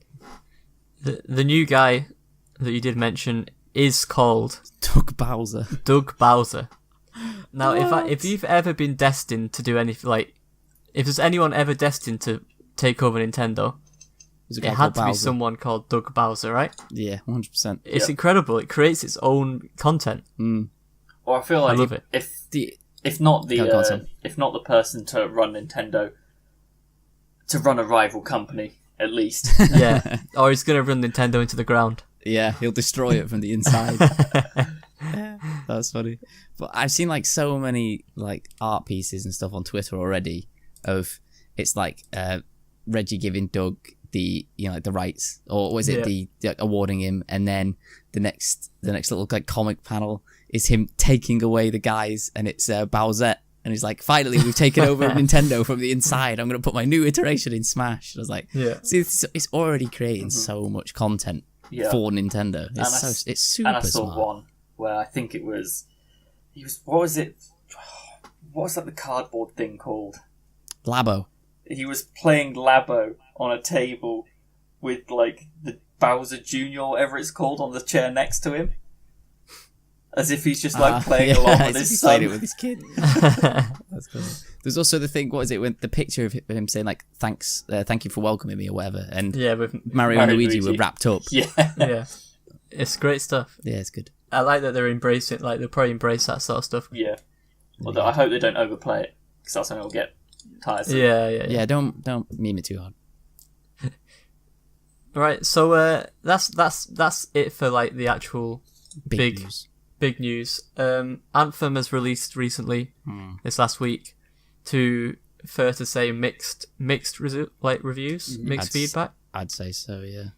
The new guy that you did mention is called Doug Bowser. Doug Bowser. Now, if you've ever been destined to do anything, like, if there's anyone ever destined to take over Nintendo, it had to be someone called Doug Bowser, right? Yeah, 100%. It's incredible. It creates its own content. Mm. Or I feel like I love it. if not the person to run Nintendo, to run a rival company at least. Yeah, or he's gonna run Nintendo into the ground. Yeah, he'll destroy it from the inside. That's funny. But I've seen like so many like art pieces and stuff on Twitter already of it's like Reggie giving Doug the the rights, or was it the awarding him, and then the next little like comic panel is him taking away the guys, and it's Bowser, and he's like, finally we've taken over Nintendo from the inside. I'm gonna put my new iteration in Smash. I was like, see, it's already creating so much content for Nintendo. It's super and I saw smart. one where I think what was that the cardboard thing called? Labo. He was playing Labo on a table with like the Bowser Jr. or whatever it's called on the chair next to him, as if he's just like playing along with his son. It with his kid. That's cool. There's also the thing. What is it? When the picture of him saying like "thanks, thank you for welcoming me" or whatever, and with Mario and Luigi were wrapped up. Yeah, it's great stuff. Yeah, it's good. I like that they're embracing. Like they'll probably embrace that sort of stuff. Yeah. Although I hope they don't overplay it, because that's when it'll get tiresome. Yeah. Don't meme it too hard. Right, so that's it for like the actual big news. Anthem has released recently this last week. To fair to say, mixed reviews, mixed feedback. I'd say so. Yeah.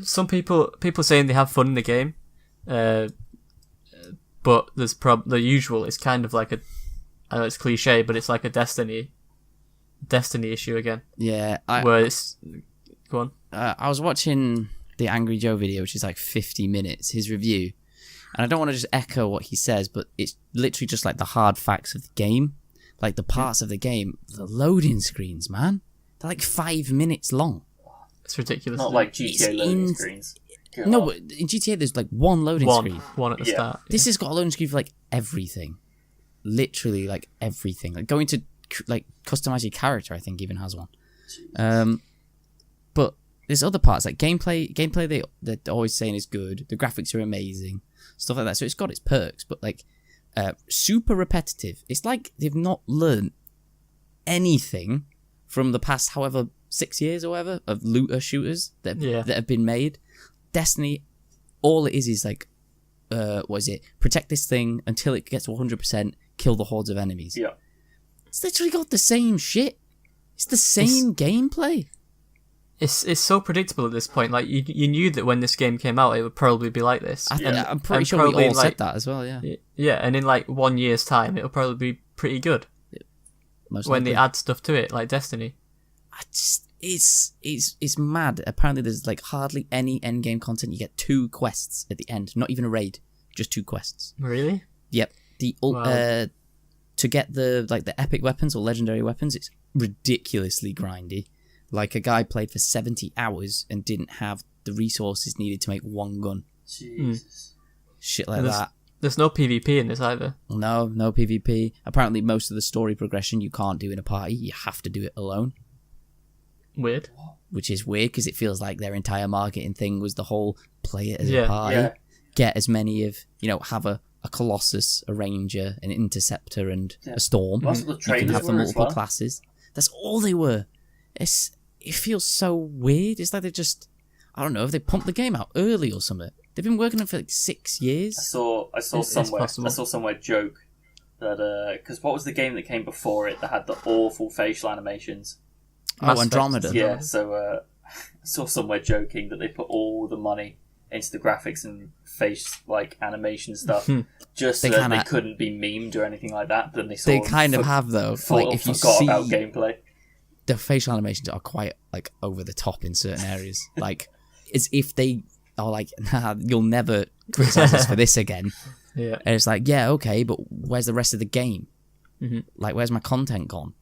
Some people saying they have fun in the game, but there's the usual. It's kind of like I know it's cliche, but it's like a Destiny issue again. Yeah. Where it's go on. I was watching the Angry Joe video, which is like 50 minutes, his review. And I don't want to just echo what he says, but it's literally just like the hard facts of the game. Like the parts of the game, the loading screens, man. They're like 5 minutes long. It's ridiculous. Not like GTA loading screens. No, but in GTA there's like one loading screen. One at the start. This has got a loading screen for like everything. Literally like everything. Like going to like customize your character, I think even has one. But there's other parts like gameplay they're always saying is good. The graphics are amazing, stuff like that. So it's got its perks, but like super repetitive. It's like they've not learned anything from the past, however 6 years or whatever, of looter shooters that have been made. Destiny, all it is like, protect this thing until it gets to 100%, kill the hordes of enemies. Yeah, it's literally got the same shit. It's the same gameplay. It's so predictable at this point. Like you knew that when this game came out, it would probably be like this. I'm pretty sure we all said that as well. Yeah. Yeah, and in like 1 year's time, it'll probably be pretty good. When they add stuff to it, like Destiny. It's mad. Apparently, there's like hardly any end game content. You get 2 quests at the end, not even a raid, just 2 quests. Really? Yep. To get the epic weapons or legendary weapons, it's ridiculously grindy. Like a guy played for 70 hours and didn't have the resources needed to make 1 gun. Jesus. Shit like that. There's no PvP in this either. No PvP. Apparently, most of the story progression you can't do in a party. You have to do it alone. Weird. Which is weird because it feels like their entire marketing thing was the whole play it as a party. Get as many of, have a Colossus, a Ranger, an Interceptor, and a Storm. That's what the trailers you can have the multiple well. classes. That's all they were. It feels so weird. It's like they just, I don't know, if they pumped the game out early or something. They've been working on it for like 6 years. I saw somewhere joke that because what was the game that came before it that had the awful facial animations? Andromeda. Yeah, so I saw somewhere joking that they put all the money into the graphics and face like animation stuff just so that they couldn't be memed or anything like that. But then they kind of have though. Like if you forgot see about gameplay, the facial animations are quite like over the top in certain areas. Like as if they are like, nah, you'll never criticize us for this again. Yeah, and it's like, yeah, okay, but where's the rest of the game? Mm-hmm. Like, where's my content gone?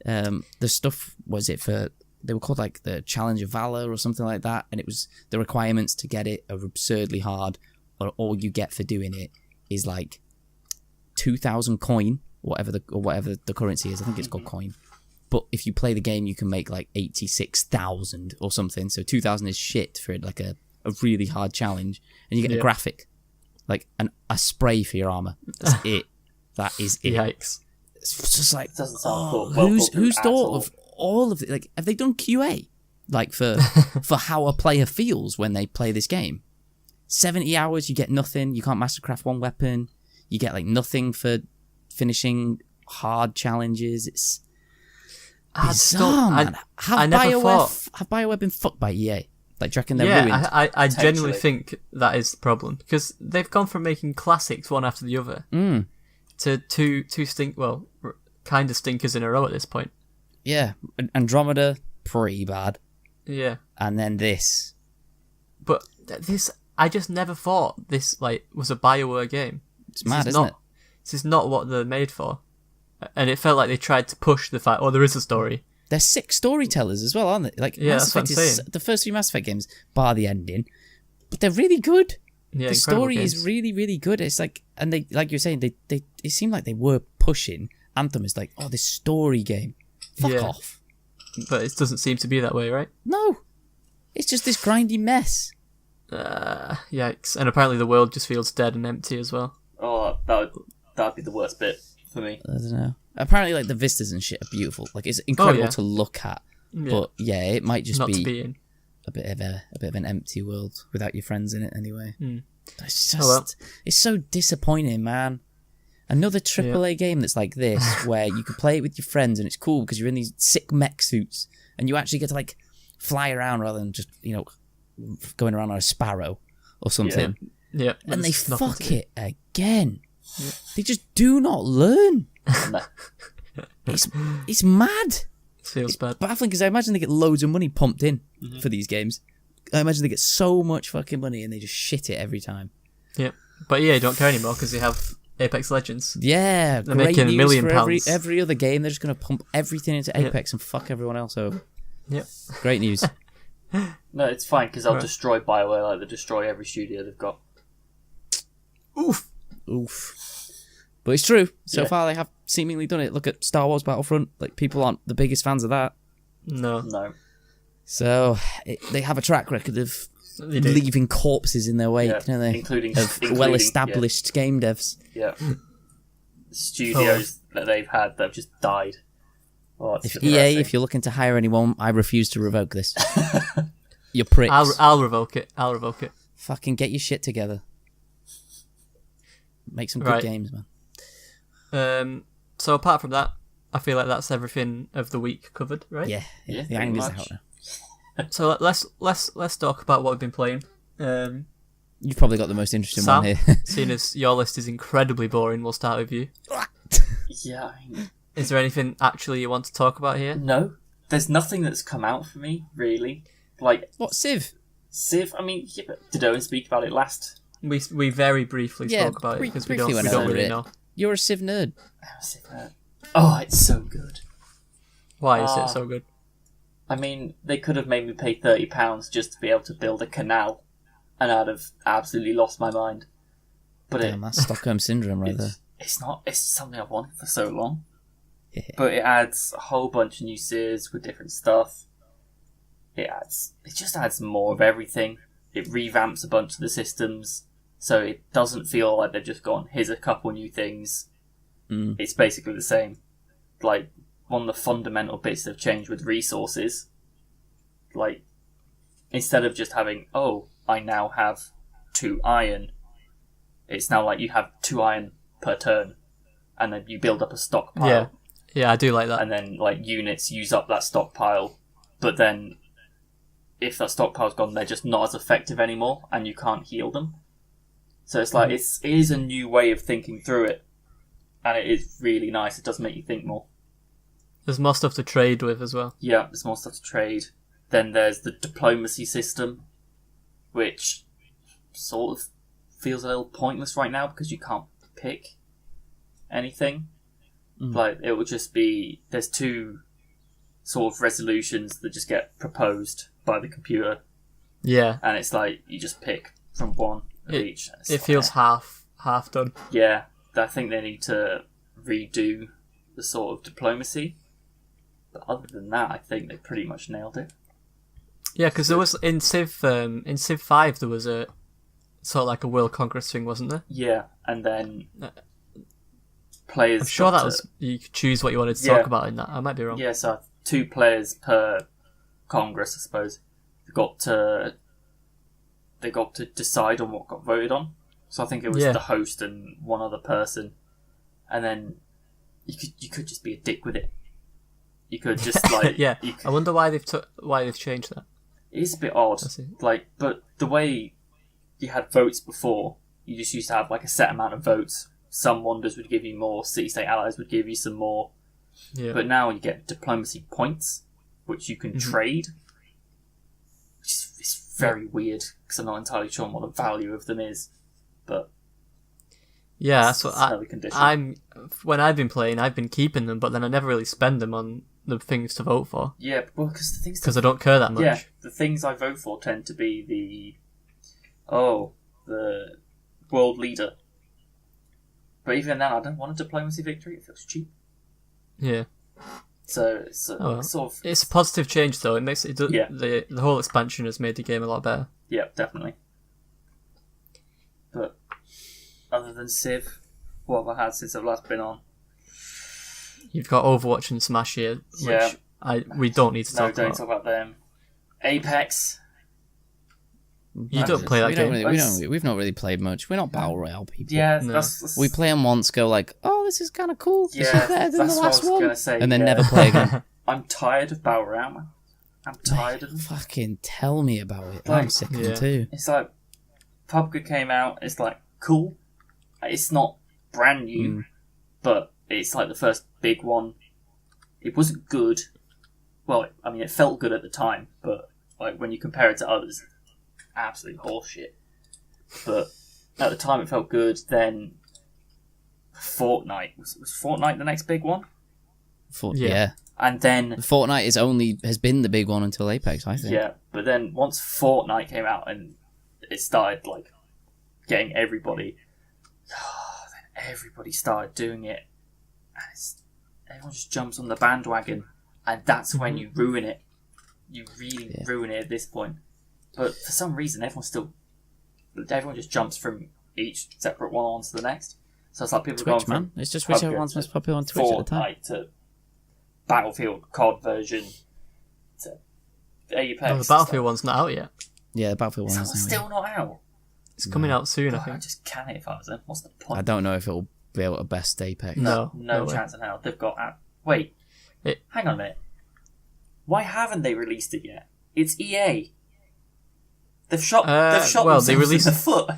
The stuff they were called like the Challenge of Valor or something like that, and it was the requirements to get it are absurdly hard, or all you get for doing it is like 2,000 coin, whatever the currency is. I think it's called coin. But if you play the game, you can make like 86,000 or something. So 2,000 is shit for like a really hard challenge, and you get a graphic, like a spray for your armor. That's it. That is it. Yikes! It's just like, it doesn't sound cool. Who's thought of all of it? Like, have they done QA like for how a player feels when they play this game? 70 hours, you get nothing. You can't mastercraft one weapon. You get like nothing for finishing hard challenges. It's bizarre, man. Have BioWare been fucked by EA? Like, do you reckon they're ruined? I genuinely think that is the problem, because they've gone from making classics one after the other to two kind of stinkers in a row at this point. Yeah, Andromeda, pretty bad. Yeah, and then this. But this, I just never thought this like was a BioWare game. It's mad, isn't it? This is not what they're made for, and it felt like they tried to push the fact, there is a story. They're sick storytellers as well, aren't they? Like, yeah, Mass Effect is the first few Mass Effect games, bar the ending, but they're really good. Yeah, the story is really, really good. It's like, and they, like you're saying, they it seemed like they were pushing Anthem as like, this story game. Fuck off. But it doesn't seem to be that way, right? No, it's just this grindy mess. Yikes! And apparently the world just feels dead and empty as well. Oh, that'd be the worst bit for me. I don't know. Apparently, like the vistas and shit are beautiful. Like, it's incredible to look at. Yeah. But yeah, it might just be a bit of an empty world without your friends in it anyway. It's just it's so disappointing, man. Another AAA game that's like this, where you can play it with your friends and it's cool because you're in these sick mech suits and you actually get to like fly around rather than just going around on a sparrow or something. Yeah. And they fuck it again. Yeah. They just do not learn. It's mad. It feels bad. Baffling, because I imagine they get loads of money pumped in for these games. I imagine they get so much fucking money and they just shit it every time. Yeah, but EA don't care anymore because they have Apex Legends. Yeah, they're making £1 million. Every other game, they're just going to pump everything into Apex and fuck everyone else over. Yep. Great news. No, it's fine because they'll destroy BioWare like they destroy every studio they've got. Oof. But it's true. So far, they have seemingly done it. Look at Star Wars Battlefront. Like, people aren't the biggest fans of that. No. So they have a track record of leaving corpses in their wake, don't they? Including well-established game devs. Yeah. Studios that they've had that have just died. If EA, if you're looking to hire anyone, I refuse to revoke this. You're pricks. I'll revoke it. Fucking get your shit together. Make some good games, man. So apart from that, I feel like that's everything of the week covered, right? Yeah. The anger's out now. So let's talk about what we've been playing. You've probably got the most interesting Sam, one here. Seeing as your list is incredibly boring, we'll start with you. Yeah. Is there anything actually you want to talk about here? No, there's nothing that's come out for me really. Like what, Civ? I mean, but did Owen speak about it last? We very briefly spoke about it because we don't really know. You're a Civ nerd. I'm a Civ nerd. Oh, it's so good. Why is it so good? I mean, they could have made me pay £30 just to be able to build a canal, and I'd have absolutely lost my mind. But that's Stockholm Syndrome right there. It's not. It's something I've wanted for so long. Yeah. But it adds a whole bunch of new series with different stuff. It just adds more of everything. It revamps a bunch of the systems, so it doesn't feel like they've just gone, here's a couple new things. It's basically the same. Like, one of the fundamental bits they've changed with resources. Like, instead of just having, I now have 2 iron, it's now like you have 2 iron per turn, and then you build up a stockpile. Yeah, I do like that. And then like units use up that stockpile, but then if that stockpile's gone, they're just not as effective anymore, and you can't heal them. So it's like it is a new way of thinking through it, and it is really nice. It does make you think more. There's more stuff to trade with as well. Yeah, there's more stuff to trade. Then there's the diplomacy system, which sort of feels a little pointless right now because you can't pick anything. Like, it will just be, there's 2 sort of resolutions that just get proposed by the computer, Yeah, and it's like you just pick from one of each. And it's it like, feels half done. Yeah, I think they need to redo the sort of diplomacy. But other than that, I think they pretty much nailed it. Yeah, because there was in Civ 5 there was a sort of like a world conquest thing, wasn't there? Yeah, and then players. I'm sure got that to- was you could choose what you wanted to Yeah. talk about in that. I might be wrong. Yeah, so 2 players per Congress, I suppose. They got to decide on what got voted on. So I think it was the host and one other person, and then you could just be a dick with it. You could just like Yeah, You could, I wonder why they've changed that. it is a bit odd. I see. Like, but the way you had votes before, you just used to have like a set amount of votes. Some wonders would give you more, city-state allies would give you some more. Yeah, But now you get diplomacy points, which you can trade. Which is it's very weird, because I'm not entirely sure what the value of them is. But yeah, it's that's what another condition. when I've been playing, I've been keeping them, but then I never really spend them on the things to vote for Yeah, well, because the things because I don't care that much. yeah, the things I vote for tend to be the world leader. But even then, I don't want a diplomacy victory. It feels cheap. Yeah. So it's well. sort of It's a positive change though. It makes it Yeah. the whole expansion has made the game a lot better. yeah, definitely. But other than Civ, what have I had since I've last been on? You've got Overwatch and Smash here, which Yeah. we don't need to No, talk don't about. talk about them. Apex. You don't play that we game. we've not really played much. We're not battle royale people. Yeah, No. that's We play them once, go like, oh, this is kind of cool. This Yeah, is better than that's the what I last was one, gonna say, and then yeah. never play again. I'm tired of battle royale, man. I'm tired of them. Fucking tell me about it. Like, I'm sick of yeah. them too. It's like PUBG came out. It's like cool. It's not brand new, but it's like the first big one. It wasn't good. Well, I mean, it felt good at the time, but like when you compare it to others, absolute horseshit. But at the time, it felt good. Then Fortnite was Fortnite the next big one, Yeah. and then Fortnite has been the big one until Apex, I think. yeah. But then once Fortnite came out and it started like getting everybody, then everybody started doing it, and everyone just jumps on the bandwagon, and that's when you ruin it. You really ruin it at this point. But for some reason, everyone just jumps from each separate one onto the next. So it's like people Twitch, going man. from It's just whichever PUBG one's to most popular on Twitch at the time. Fortnite to Battlefield COD version to Apex. Oh, the Battlefield one's not out yet. Yeah, the Battlefield Is one that is now, still not out? It's coming out soon, I God, I think. just can it if I was them. What's the yeah. point? I don't know if it'll be able to best Apex. No way. chance in hell. They've got. Wait, hang on a minute. Why haven't they released it yet? It's EA. They've shot. They've shot well, themselves they released- in the foot.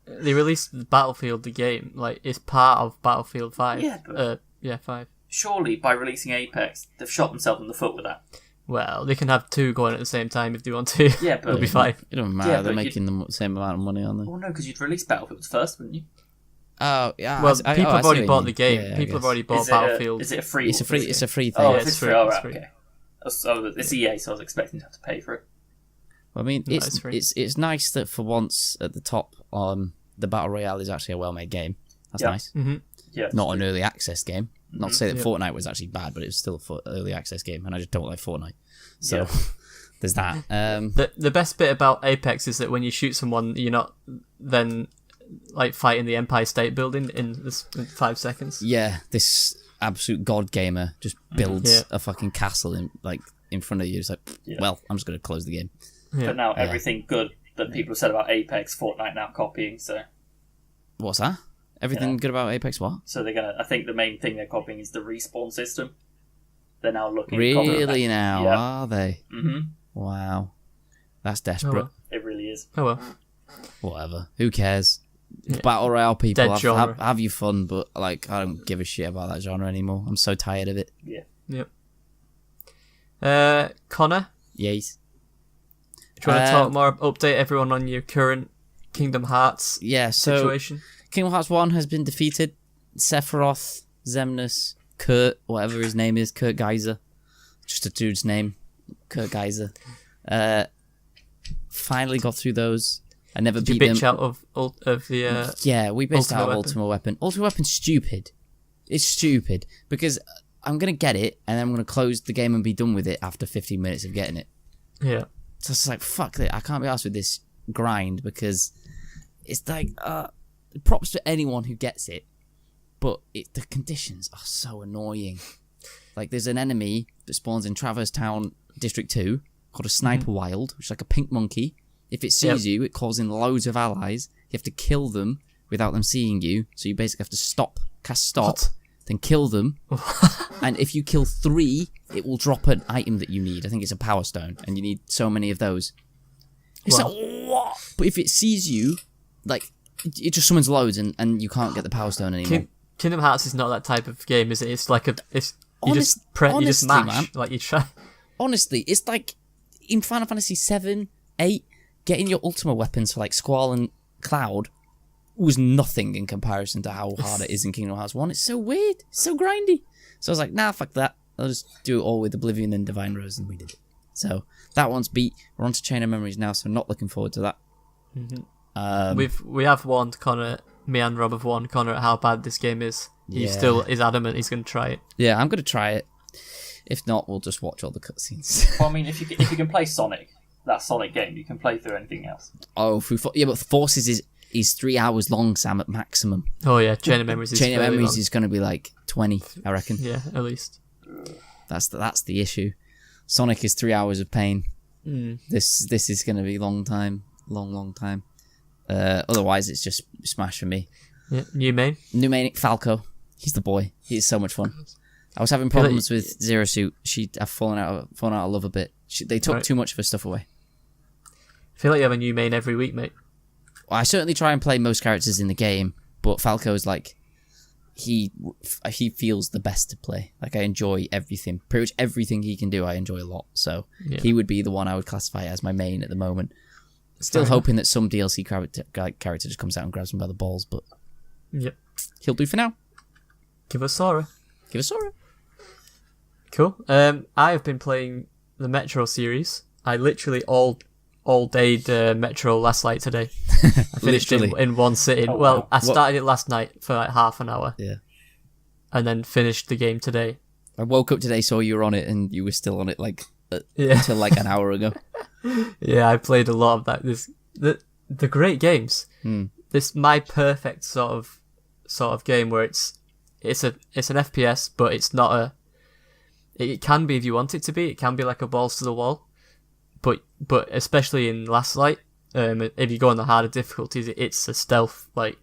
They released Battlefield the game, like it's part of Battlefield 5. Yeah, but- 5. Surely, by releasing Apex, they've shot themselves in the foot with that. Well, they can have 2 going at the same time if they want to. Yeah, but It'll be fine. It doesn't matter. Yeah, They're but making the same amount of money, aren't they? Well, no, because you'd release Battlefield first, wouldn't you? Oh, yeah. Well, people have already bought the game. game. People have already bought Battlefield. Is it a free? It's a free. It's a free Oh, thing. Yeah, if it's it's free. free, Oh, it's right, free. okay. So it's EA, so I was expecting to have to pay for it. I mean, No, it's it's free. it's nice that for once at the top, the battle royale is actually a well-made game. That's Yeah. nice. Mm-hmm. Yeah, Not an early access game. Not to say that Yeah. Fortnite was actually bad, but it was still an early access game, and I just don't like Fortnite. So Yeah. there's that. The best bit about Apex is that when you shoot someone, you're not then like fighting the Empire State Building in 5 seconds. Yeah, this absolute god gamer just builds Yeah. a fucking castle in front of you. It's like, Yeah. well, I'm just gonna close the game. Yeah. But now everything good that people said about Apex, Fortnite now copying. So What's that? Everything good about Apex? What? So they're gonna. I think the main thing they're copying is the respawn system. They're now looking. Really now? Yeah. Are they? Mm-hmm. Wow, that's desperate. Oh, It really is. well. Whatever. Who cares? Yeah. Battle Royale people, Dead genre. have your fun, but like I don't give a shit about that genre anymore. I'm so tired of it. Yeah. Yep. Connor, Yes. do you want to talk more? Update everyone on your current Kingdom Hearts situation. Kingdom Hearts 1 has been defeated. Sephiroth, Xemnas, Kurt, whatever his name is, Kurt Geyser. Just a dude's name. Kurt Geyser. Finally got through those. I never Did you beat bitch them. out of the... Yeah, we bitched out of Ultimate Ultimate Weapon. Ultimate Weapon's stupid. It's stupid. Because I'm going to get it, and then I'm going to close the game and be done with it after 15 minutes of getting it. Yeah. So it's like, fuck it. I can't be arsed with this grind, because it's like, props to anyone who gets it, but the conditions are so annoying. Like, there's an enemy that spawns in Traverse Town District 2 called a Sniper Wild, which is like a pink monkey. If it sees you, it calls in loads of allies. You have to kill them without them seeing you, so you basically have to cast stop, What? then kill them. And if you kill 3, it will drop an item that you need. I think it's a Power Stone, and you need so many of those. It's Wow. like, what? But if it sees you, like, it just summons loads, and you can't get the Power Stone anymore. Kingdom Hearts is not that type of game, is it? It's like you just honestly, mash, man. like you try. Honestly, it's like in Final Fantasy 7, 8, getting your ultimate weapons for like Squall and Cloud was nothing in comparison to how hard it is in Kingdom Hearts 1. It's so weird, it's so grindy. So I was like, nah, fuck that. I'll just do it all with Oblivion and Divine Rose, and we did it. So that one's beat. We're on to Chain of Memories now, so not looking forward to that. We have warned Connor, me and Rob have warned Connor at how bad this game is. He still is adamant he's going to try it. Yeah, I'm going to try it. If not, we'll just watch all the cutscenes. Well, I mean, if you can play Sonic, that Sonic game, you can play through anything else. Oh, but Forces is 3 hours long, Sam, at maximum. Oh yeah, Chain of Memories is Chain of fairly Memories long. is going to be like 20, I reckon. Yeah, at least. That's the issue. Sonic is 3 hours of pain. Mm. This is going to be long time. Otherwise, it's just Smash for me. Yeah, new main. New main, Falco. He's the boy. He's so much fun. I was having problems with Zero Suit. I've fallen out of love a bit. They took too much of her stuff away. I feel like you have a new main every week, mate. Well, I certainly try and play most characters in the game, but Falco's like, he feels the best to play. Like, I enjoy everything. Pretty much everything he can do, I enjoy a lot. So he would be the one I would classify as my main at the moment. Still hoping that some DLC character just comes out and grabs him by the balls, but Yep. he'll do for now. Give us Sora. Give us Sora. Cool. I have been playing the Metro series. I literally all dayed Metro last night today. I finished it in one sitting. Oh, well, wow. I started it last night for like half an hour. Yeah. And then finished the game today. I woke up today, saw you were on it, and you were still on it Yeah. until like an hour ago. Yeah, I played a lot of that. The great games. This my perfect sort of game where it's an FPS, but it's not a. It can be if you want it to be. It can be like a balls to the wall, but especially in Last Light, if you go on the harder difficulties, it's a stealth. Like,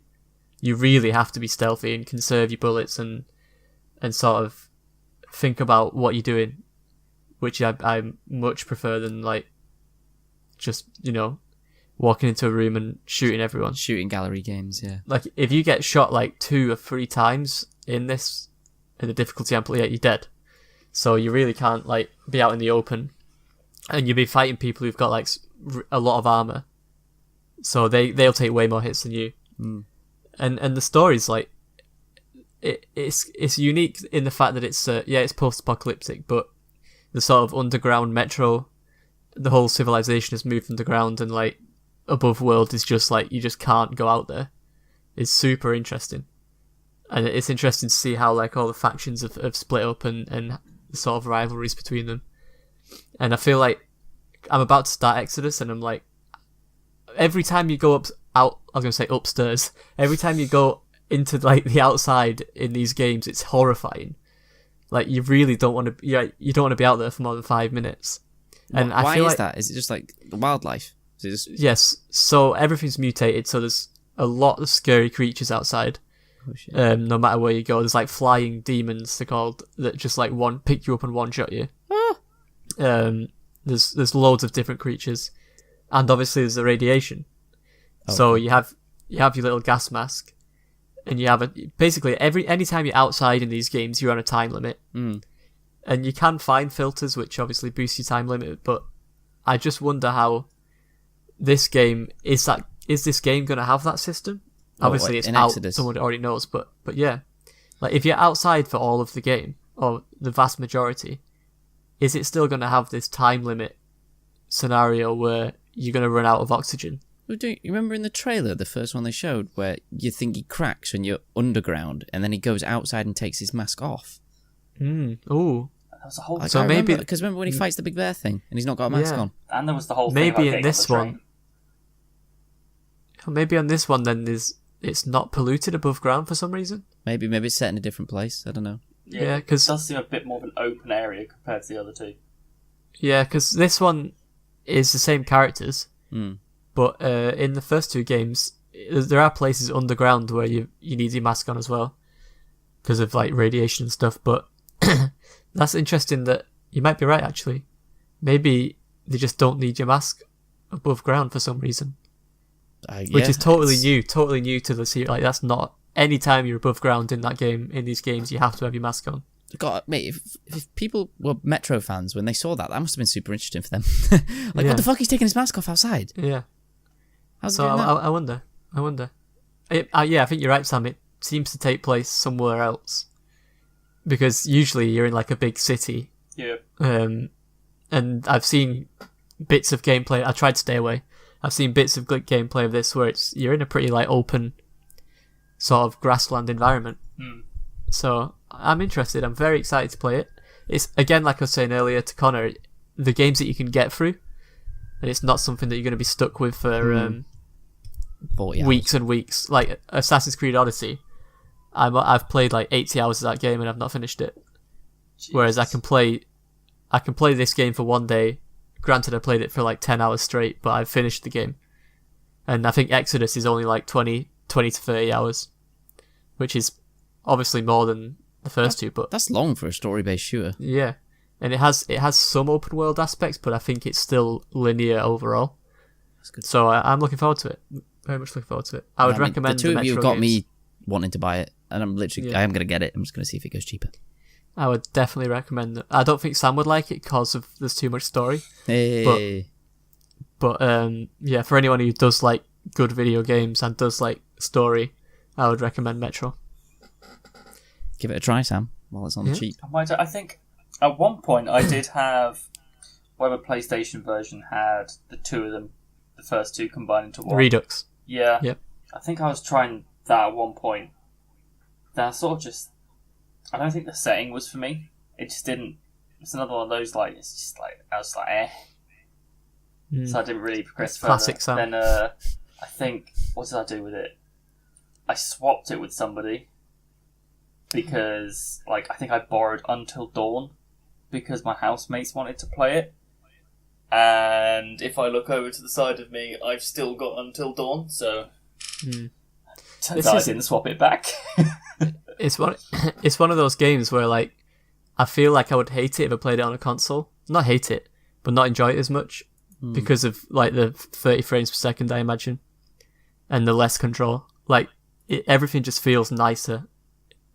you really have to be stealthy and conserve your bullets and sort of think about what you're doing, which I much prefer than like just walking into a room and shooting everyone. Shooting gallery games, yeah. Like, if you get shot like 2 or 3 times in the difficulty I'm playing, you're dead. So you really can't like be out in the open, and you'll be fighting people who've got like a lot of armor. So they'll take way more hits than you. And the story's like it's unique in the fact that it's post-apocalyptic, but the sort of underground Metro, the whole civilization has moved underground, and like above world is just like you just can't go out there. It's super interesting, and it's interesting to see how like all the factions have split up and the sort of rivalries between them. And I feel like I'm about to start Exodus, and I'm like, every time you go upstairs, every time you go into like the outside in these games, it's horrifying. Like, you really don't want to. You don't want to be out there for more than 5 minutes. And Why I feel is like that? Is it just like the wildlife? Is Yes, so everything's mutated, so there's a lot of scary creatures outside. Oh, shit. No matter where you go, there's like flying demons, they're called, that just like pick you up and one-shot you. There's loads of different creatures, and obviously there's the radiation. So you have your little gas mask, and you have basically anytime you're outside in these games, you're on a time limit. And you can find filters which obviously boost your time limit, but I just wonder how this game is this game going to have that system? Obviously it's out, Exodus. someone already knows, but yeah, like if you're outside for all of the game or the vast majority, is it still going to have this time limit scenario where you're going to run out of oxygen? You remember in the trailer, the first one they showed, where you think he cracks when you're underground, and then he goes outside and takes his mask off? Ooh. That was a whole. So maybe because remember when he fights the big bear thing and he's not got a mask on. And there was the whole. Maybe thing in about this getting on the one. Maybe on this one, then it's not polluted above ground for some reason. Maybe it's set in a different place. I don't know. Yeah, because it does seem a bit more of an open area compared to the other two. Yeah, because this one is the same characters, Mm. but in the first two games, there are places underground where you need your mask on as well, because of like radiation and stuff. But that's interesting that you might be right, actually. Maybe they just don't need your mask above ground for some reason. Which is totally new to the series. Like, that's not any time you're above ground in that game, in these games, you have to have your mask on. God, mate, if people were Metro fans when they saw that must have been super interesting for them. Like, Yeah. what the fuck? He's taking his mask off outside. Yeah. How's So he doing that? I wonder. Yeah, I think you're right, Sam. It seems to take place somewhere else, because usually you're in like a big city. Yeah. And I've seen bits of gameplay. I tried to stay away. I've seen bits of gameplay of this where you're in a pretty like open sort of grassland environment. So I'm interested. I'm very excited to play it. It's, again, like I was saying earlier to Connor, the games that you can get through, and it's not something that you're going to be stuck with for 40 hours. weeks and weeks. Like Assassin's Creed Odyssey, I've played like 80 hours of that game and I've not finished it. Jeez. Whereas I can play this game for one day. Granted, I played it for like 10 hours straight, but I've finished the game. And I think Exodus is only like 20 to 30 hours, which is obviously more than the first two. But That's long for a story-based shooter. yeah, and it has some open world aspects, but I think it's still linear overall. That's good. So I'm looking forward to it. Very much looking forward to it. I would recommend the two of you Metro got games. me wanting to buy it, and I am going to get it. I'm just going to see if it goes cheaper. I would definitely recommend it. I don't think Sam would like it because there's too much story. Hey. But yeah, for anyone who does like good video games and does like story, I would recommend Metro. Give it a try, Sam, while it's on the Yeah. cheap. I think at one point I did have whatever PlayStation version had the two of them, the first two combined into one. Redux. Yeah. Yep. I think I was trying that at one point. Then I sort of just, I don't think the setting was for me. It just didn't. It's another one of those like it's just like I was like So I didn't really progress It's further. classic Sam. Then I think what did I do with it? I swapped it with somebody because like I think I borrowed Until Dawn because my housemates wanted to play it. And if I look over to the side of me, I've still got Until Dawn, so turns out I didn't swap it back. It's one of those games where like I feel like I would hate it if I played it on a console. Not hate it, but not enjoy it as much because of like the 30 frames per second, I imagine, and the less control. Like everything just feels nicer.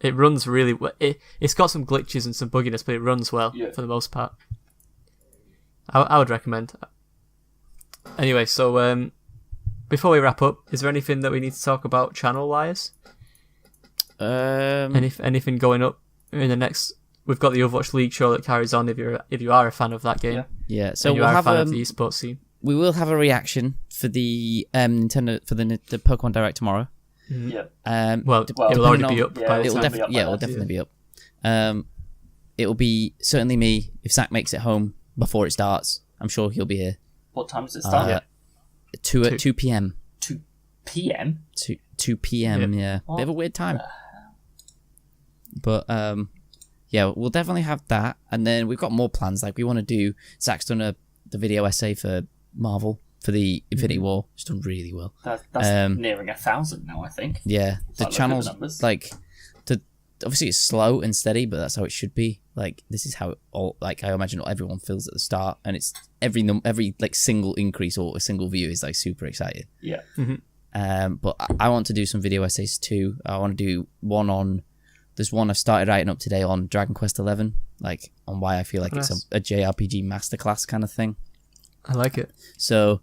It runs really well. It's got some glitches and some bugginess, but it runs well for the most part. I would recommend. Anyway, so before we wrap up, is there anything that we need to talk about channel-wise? Anything going up in the next? We've got the Overwatch League show that carries on. If you are a fan of that game, Yeah. So and you we'll are a have fan of the esports scene. we will have a reaction for the Nintendo for the Pokemon Direct tomorrow. Yeah. Well, it'll already be up. yeah, by the it'll time. be up by it'll then. definitely be up. It'll be certainly me if Zach makes it home before it starts. I'm sure he'll be here. What time does it start? 2 p.m. 2 p.m. 2 p.m. Yeah, bit of a weird time. But yeah, we'll definitely have that, and then we've got more plans. Like we want to do. Zach's done the video essay for Marvel, for the Infinity War. It's done really well. That's nearing 1,000 now, I think. Yeah, the Like, channel's look at the numbers. like, obviously it's slow and steady, but that's how it should be. Like, this is how I imagine everyone feels at the start, and it's every like single increase or a single view is like super exciting. Yeah. But I want to do some video essays too. I want to do one on. There's one I've started writing up today on Dragon Quest XI, like on why I feel like it's a JRPG masterclass kind of thing. I like it. So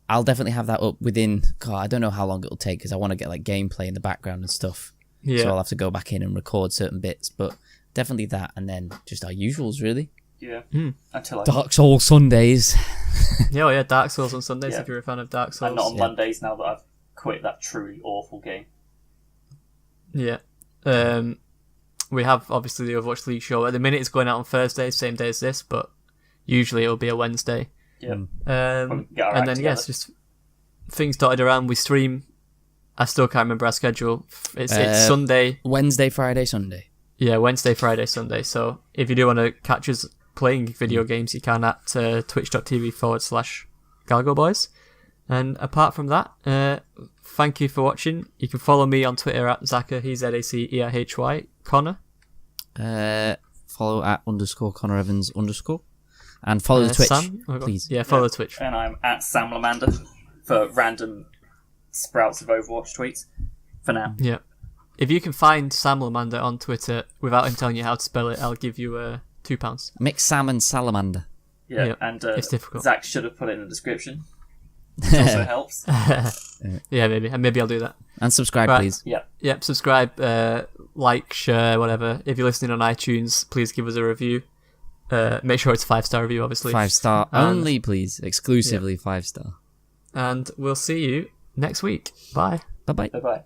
I'll definitely have that up within. God, I don't know how long it'll take because I want to get like gameplay in the background and stuff. Yeah. So I'll have to go back in and record certain bits, but definitely that, and then just our usuals really. Yeah. Until I Dark Souls Sundays. Yeah, Dark Souls on Sundays Yeah. if you're a fan of Dark Souls. and not on Mondays now that I've quit that truly awful game. Yeah. We have obviously the Overwatch League show. At the minute it's going out on Thursday, same day as this, but usually it'll be a Wednesday. Yeah. And Get our act then together. yes, just things dotted around. We stream. I still can't remember our schedule. It's Sunday. Wednesday, Friday, Sunday. Yeah, Wednesday, Friday, Sunday. So if you do want to catch us playing video games, you can at twitch.tv/Galago Boys. And apart from that, thank you for watching. You can follow me on Twitter at Zaka, he's ZACERHY, Connor. Follow at _Connor Evans _ and follow the Twitch, Sam? please. Yeah, follow the Twitch. And I'm at Sam Lamander for random sprouts of Overwatch tweets. For now. Yeah. If you can find Sam Lamander on Twitter without him telling you how to spell it, I'll give you £2. Mix salmon salamander. Yeah, Yep, and it's difficult. Zach should have put it in the description. It also helps. Yeah, maybe I'll do that. And subscribe, Right. please. Yeah. Yep, subscribe, like, share, whatever. If you're listening on iTunes, please give us a review. Make sure it's a 5-star review, obviously. 5-star only, please. Exclusively 5-star. And we'll see you next week. Bye. Bye-bye. Bye-bye.